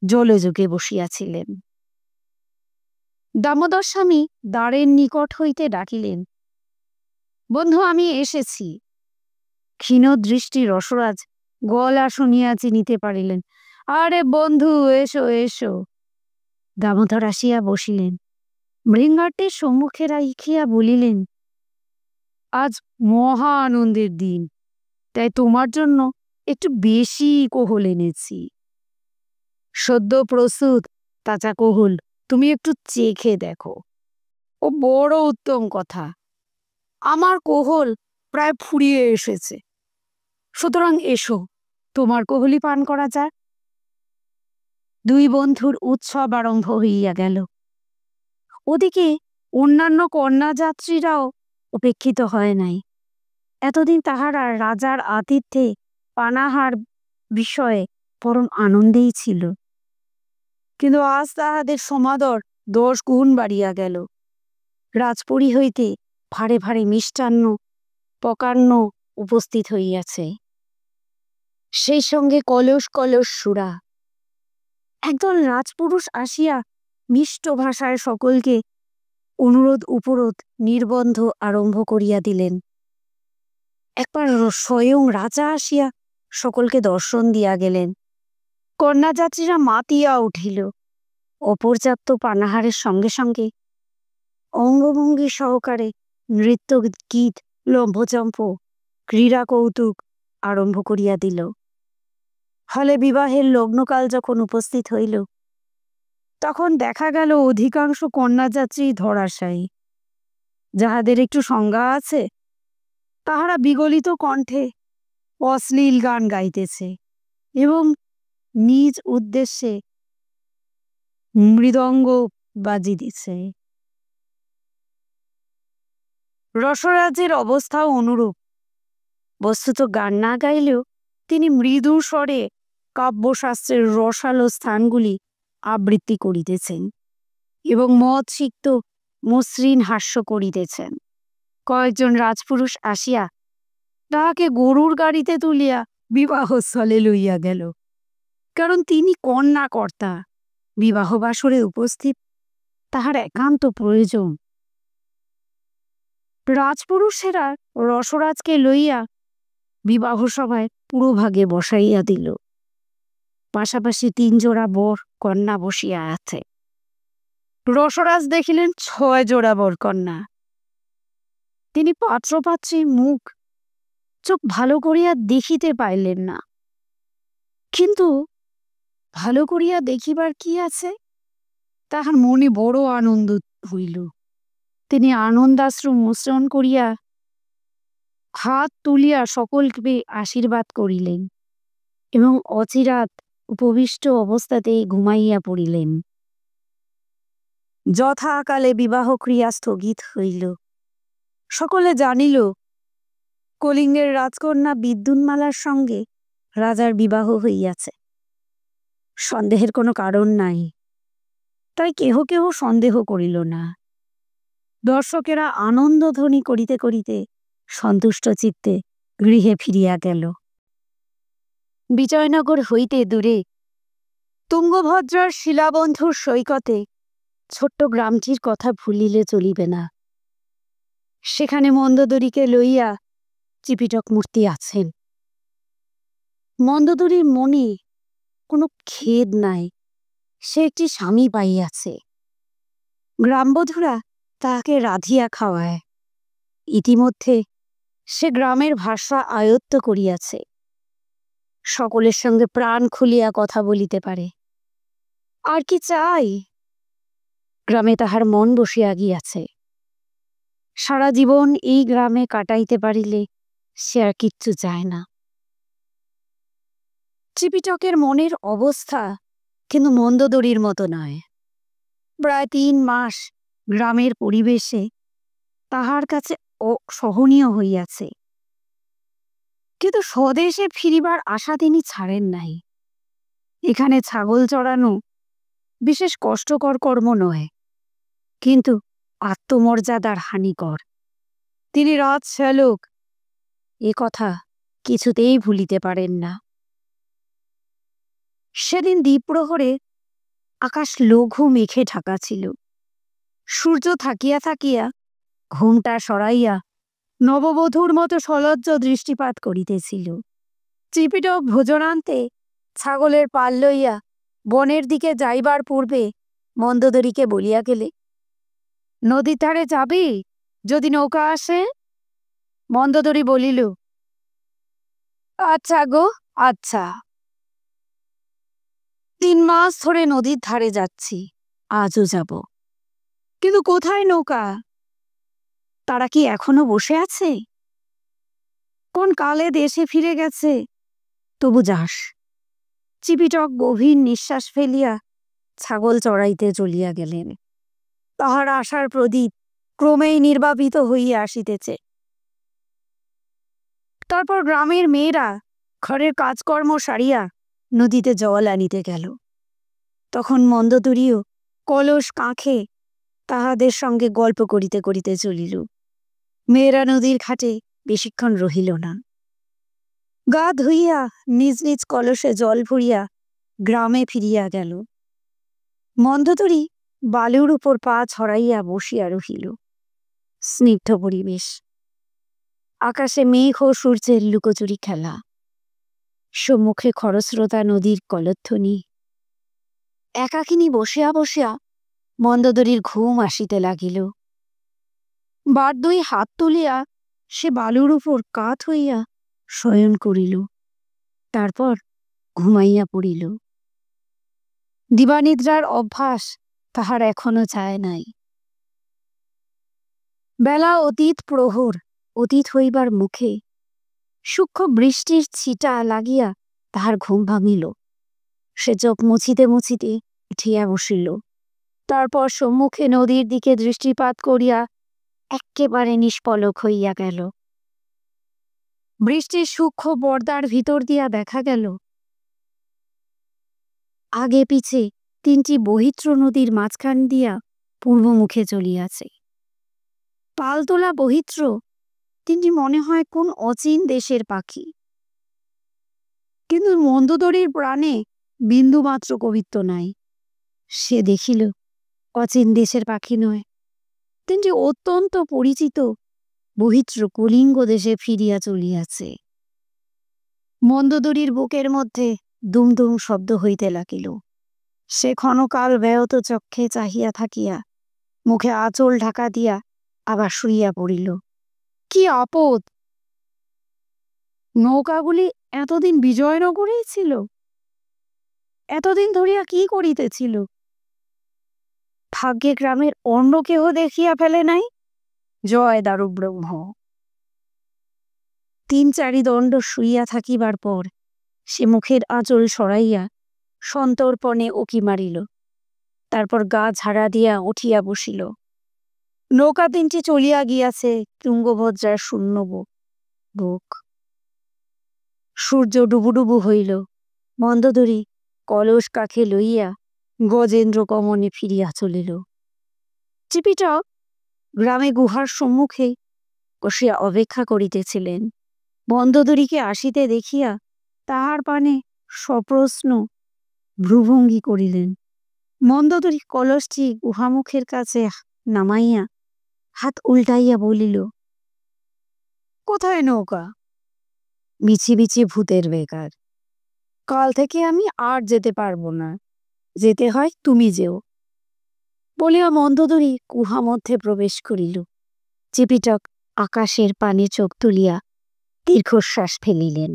জলযোগে বসিয়াছিলেন। দামোদর স্বামী দ্বারের নিকট হইতে ডাকিলেন, বন্ধু, আমি এসেছি। ক্ষীণ দৃষ্টি রসরাজ গলা শুনিয়া চিনিতে পারিলেন। আরে বন্ধু, এসো এসো। দামোদর আসিয়া বসিলেন। ভৃঙ্গারটির সম্মুখে রাখিয়া বলিলেন, আজ মহা আনন্দের দিন, তাই তোমার জন্য একটু বেশি কোহল এনেছি। সদ্য প্রস্তুত তাজা কোহল, তুমি একটু চেখে দেখো। ও বড় উত্তম কথা। আমার কোহল প্রায় ফুরিয়ে এসেছে, সুতরাং এসো, তোমার কোহলই পান করা যাক। দুই বন্ধুর উৎসব আরম্ভ হইয়া গেল। ওদিকে অন্যান্য কন্যাযাত্রীরাও উপেক্ষিত হয় নাই। এতদিন তাহারা রাজার আতিথ্যে পানাহার বিষয়ে পরম আনন্দেই ছিল, কিন্তু আজ তাহাদের সমাদর 10 গুণ বাড়িয়া গেল। রাজপুরী হইতে ভারে ভারে মিষ্টান্ন পকান্ন উপস্থিত হইয়াছে, সেই সঙ্গে কলস কলস সুরা। একদল রাজপুরুষ আসিয়া মিষ্ট ভাষায় সকলকে অনুরোধ উপরোধ নির্বন্ধ আরম্ভ করিয়া দিলেন। একবার স্বয়ং রাজা আসিয়া সকলকে দর্শন দিয়া গেলেন। কন্যাযাত্রীরা মাতিয়া উঠিল। অপর্যাপ্ত পানাহারের সঙ্গে সঙ্গে অঙ্গভঙ্গি সহকারে নৃত্য গীত লম্ভচম্প ক্রীড়া কৌতুক আরম্ভ করিয়া দিল। ফলে বিবাহের লগ্নকাল যখন উপস্থিত হইল, তখন দেখা গেল অধিকাংশ কন্যাযাত্রী ধরাশায়ী। যাহাদের একটু সংজ্ঞা আছে, তাহারা বিগলিত কণ্ঠে অশ্লীল গান গাইতেছে এবং নিজ উদ্দেশ্যে মৃদঙ্গ বাজিতেছে। রসরাজের অবস্থাও অনুরূপ। বস্তুত গান না গাইলেও তিনি মৃদু স্বরে কাব্যশাস্ত্রের রসালো স্থানগুলি আবৃত্তি করিতেছেন এবং মৎসিক্ত মসৃণ হাস্য করিতেছেন। কয়েকজন রাজপুরুষ আসিয়া তাহাকে গরুর গাড়িতে তুলিয়া বিবাহস্থলে লইয়া গেল, কারণ তিনি কন্যাকর্তা। বিবাহ বাসরে উপস্থিত তাহার একান্ত প্রয়োজন। রাজপুরুষেরা রসরাজকে লইয়া বিবাহ সভায় পুরোভাগে বসাইয়া দিল। পাশাপাশি 3 জোড়া বর কন্যা বসিয়া আছে। রসরাজ দেখিলেন 6 জোড়া বর কন্যা। তিনি পাত্রপাত্রী মুখ চোখ ভালো করিয়া দেখিতে পাইলেন না, কিন্তু ভালো করিয়া দেখিবার কি আছে, তাহার মনে বড় আনন্দ হইল। তিনি আনন্দাশ্রু মোচন করিয়া হাত তুলিয়া সকলকে আশীর্বাদ করিলেন এবং অচিরাত উপবিষ্ট অবস্থাতেই ঘুমাইয়া পড়িলেন। যথাকালে বিবাহ ক্রিয়া স্থগিত হইল। সকলে জানিল কলিঙ্গের রাজকন্যা বিদ্যুন্মালার সঙ্গে রাজার বিবাহ হইয়াছে। সন্দেহের কোনো কারণ নাই, তাই কেহ কেহ সন্দেহ করিল না। দর্শকেরা আনন্দধ্বনি করিতে করিতে সন্তুষ্ট চিত্তে গৃহে ফিরিয়া গেল। বিজয়নগর হইতে দূরে তুঙ্গভদ্রার শিলাবন্ধুর সৈকতে ছোট্ট গ্রামটির কথা ভুলিলে চলিবে না। সেখানে মন্দোদরীকে লইয়া ত্রিপিটক মূর্তি আছেন। মন্দোদরীর মনে কোনো খেদ নাই, সে একটি স্বামী পাইয়াছে। গ্রামবধূরা তাহাকে রাধিয়া খাওয়ায়। ইতিমধ্যে সে গ্রামের ভাষা আয়ত্ত করিয়াছে, সকলের সঙ্গে প্রাণ খুলিয়া কথা বলিতে পারে। আর কি চাই? গ্রামে তাহার মন বসিয়া গিয়াছে। সারা জীবন এই গ্রামে কাটাইতে পারিলে সে আর কিচ্ছু চায় না। ত্রিপিটকের মনের অবস্থা কিন্তু মন্দোদরীর মতো নয়। প্রায় ৩ মাস গ্রামের পরিবেশে তাহার কাছে অসহনীয় হইয়াছে, কিন্তু স্বদেশে ফিরিবার আশা তিনি ছাড়েন নাই। এখানে ছাগল চড়ানো বিশেষ কষ্টকর কর্ম নয়, কিন্তু আত্মমর্যাদার হানিকর। তিনি রাজশ্যালক, এ কথা কিছুতেই ভুলিতে পারেন না। সেদিন দ্বীপ্রহরে আকাশ লঘু মেঘে ঢাকা ছিল। সূর্য থাকিয়া থাকিয়া ঘুমটা সরাইয়া নববধূর মতো সলজ্জ দৃষ্টিপাত করিতেছিল। ত্রিপিটক ভোজনান্তে ছাগলের পাল লইয়া বনের দিকে যাইবার পূর্বে মন্দোদরীকে বলিয়া গেলে, নদীর ধারে যাবি যদি নৌকা আসে? মন্দোদরী বলিল, আচ্ছা গো, আচ্ছা। ৩ মাস ধরে নদীর ধারে যাচ্ছি, আজও যাব, কিন্তু কোথায় নৌকা? তারা কি এখনো বসে আছে? কোন কালে দেশে ফিরে গেছে? তবু যাস। ত্রিপিটক গভীর নিঃশ্বাস ফেলিয়া ছাগল চড়াইতে চলিয়া গেলেন। তাহার আশার প্রদীপ ক্রমেই নির্বাপিত হইয়া আসিতেছে। তারপর গ্রামের মেয়েরা ঘরের কাজকর্ম সারিয়া নদীতে জল আনিতে গেল। তখন মন্দোদরীও কলস কাঁখে তাহাদের সঙ্গে গল্প করিতে করিতে চলিল। মেয়েরা নদীর ঘাটে বেশিক্ষণ রহিল না। গা ধুইয়া নিজ নিজ কলসে জল ভরিয়া গ্রামে ফিরিয়া গেল। মন্দোদরী বালুর উপর পা ছড়াইয়া বসিয়া রহিল। স্নিগ্ধ পরিবেশ, আকাশে মেঘ ও সূর্যের লুকোচুরি খেলা, সম্মুখে খরস্রোতা নদীর কলধ্বনি। একাকিনী বসিয়া বসিয়া মন্দোদরীর ঘুম আসিতে লাগিল। বার ২ হাত তুলিয়া সে বালুর উপর কাত হইয়া শয়ন করিল, তারপর ঘুমাইয়া পড়িল। দিবানিদ্রার অভ্যাস তাহার এখনো যায় নাই। বেলা অতীত প্রহর অতীত হইবার মুখে সূক্ষ্ম বৃষ্টির ছিটা লাগিয়া তাহার ঘুম ভাঙিল। সে চোখ মুছিতে মুছিতে উঠিয়া বসিল। তারপর সম্মুখে নদীর দিকে দৃষ্টিপাত করিয়া এক্কেবারে নিষ্পলক হইয়া গেল। বৃষ্টির সূক্ষ্ম পর্দার ভিতর দিয়া দেখা গেল আগে পিছে ৩টি বহিত্র নদীর মাঝখান দিয়া পূর্বমুখে চলিয়াছে। পালতোলা বহিত্র ৩টি মনে হয় কোন অচিন দেশের পাখি, কিন্তু মন্দোদরীর প্রাণে বিন্দুমাত্র কবিত্ব নাই। সে দেখিল অচিন দেশের পাখি নয়, ৩টি অত্যন্ত পরিচিত বহিত্র কলিঙ্গ দেশে ফিরিয়া চলিয়াছে। মন্দোদরীর বুকের মধ্যে দুমদুম শব্দ হইতে লাগিল। সে ক্ষণকাল ব্যাহত চক্ষে চাহিয়া থাকিয়া মুখে আঁচল ঢাকা দিয়া আবার শুইয়া পড়িল। কি আপদ! নৌকাগুলি এতদিন বিজয়নগরেই ছিল? এতদিন ধরিয়া কি করিতেছিল? ভাগ্যে গ্রামের অন্য কেহ দেখিয়া ফেলে নাই? জয় দারুব্রহ্ম। ৩-৪ দণ্ড শুইয়া থাকিবার পর সে মুখের আঁচল সরাইয়া সন্তর্পণে উকি মারিল। তারপর গা ঝাড়া দিয়া উঠিয়া বসিল। নৌকা ৩টি চলিয়া গিয়াছে তুঙ্গভদ্রার শূন্য বুক। সূর্য ডুবুডুবু হইল। মন্দোদরী কলস কাখে লইয়া গজেন্দ্র কমনে ফিরিয়া চলিল। ত্রিপিটক গ্রামে গুহার সম্মুখে বসিয়া অপেক্ষা করিতেছিলেন। মন্দোদরীকে আসিতে দেখিয়া তাহার পানে সপ্রশ্ন ভ্রুভঙ্গি করিলেন। মন্দোদরী কলসটি গুহামুখের কাছে নামাইয়া হাত উল্টাইয়া বলিল, কোথায় নৌকা? বিছি বিছি ভূতের বেকার, কাল থেকে আমি আর যেতে পারবো না, যেতে হয় তুমি যেও। বলিয়া মন্দোদরী গুহা মধ্যে প্রবেশ করিল। চিপিটক আকাশের পানে চোখ তুলিয়া দীর্ঘশ্বাস ফেলিলেন।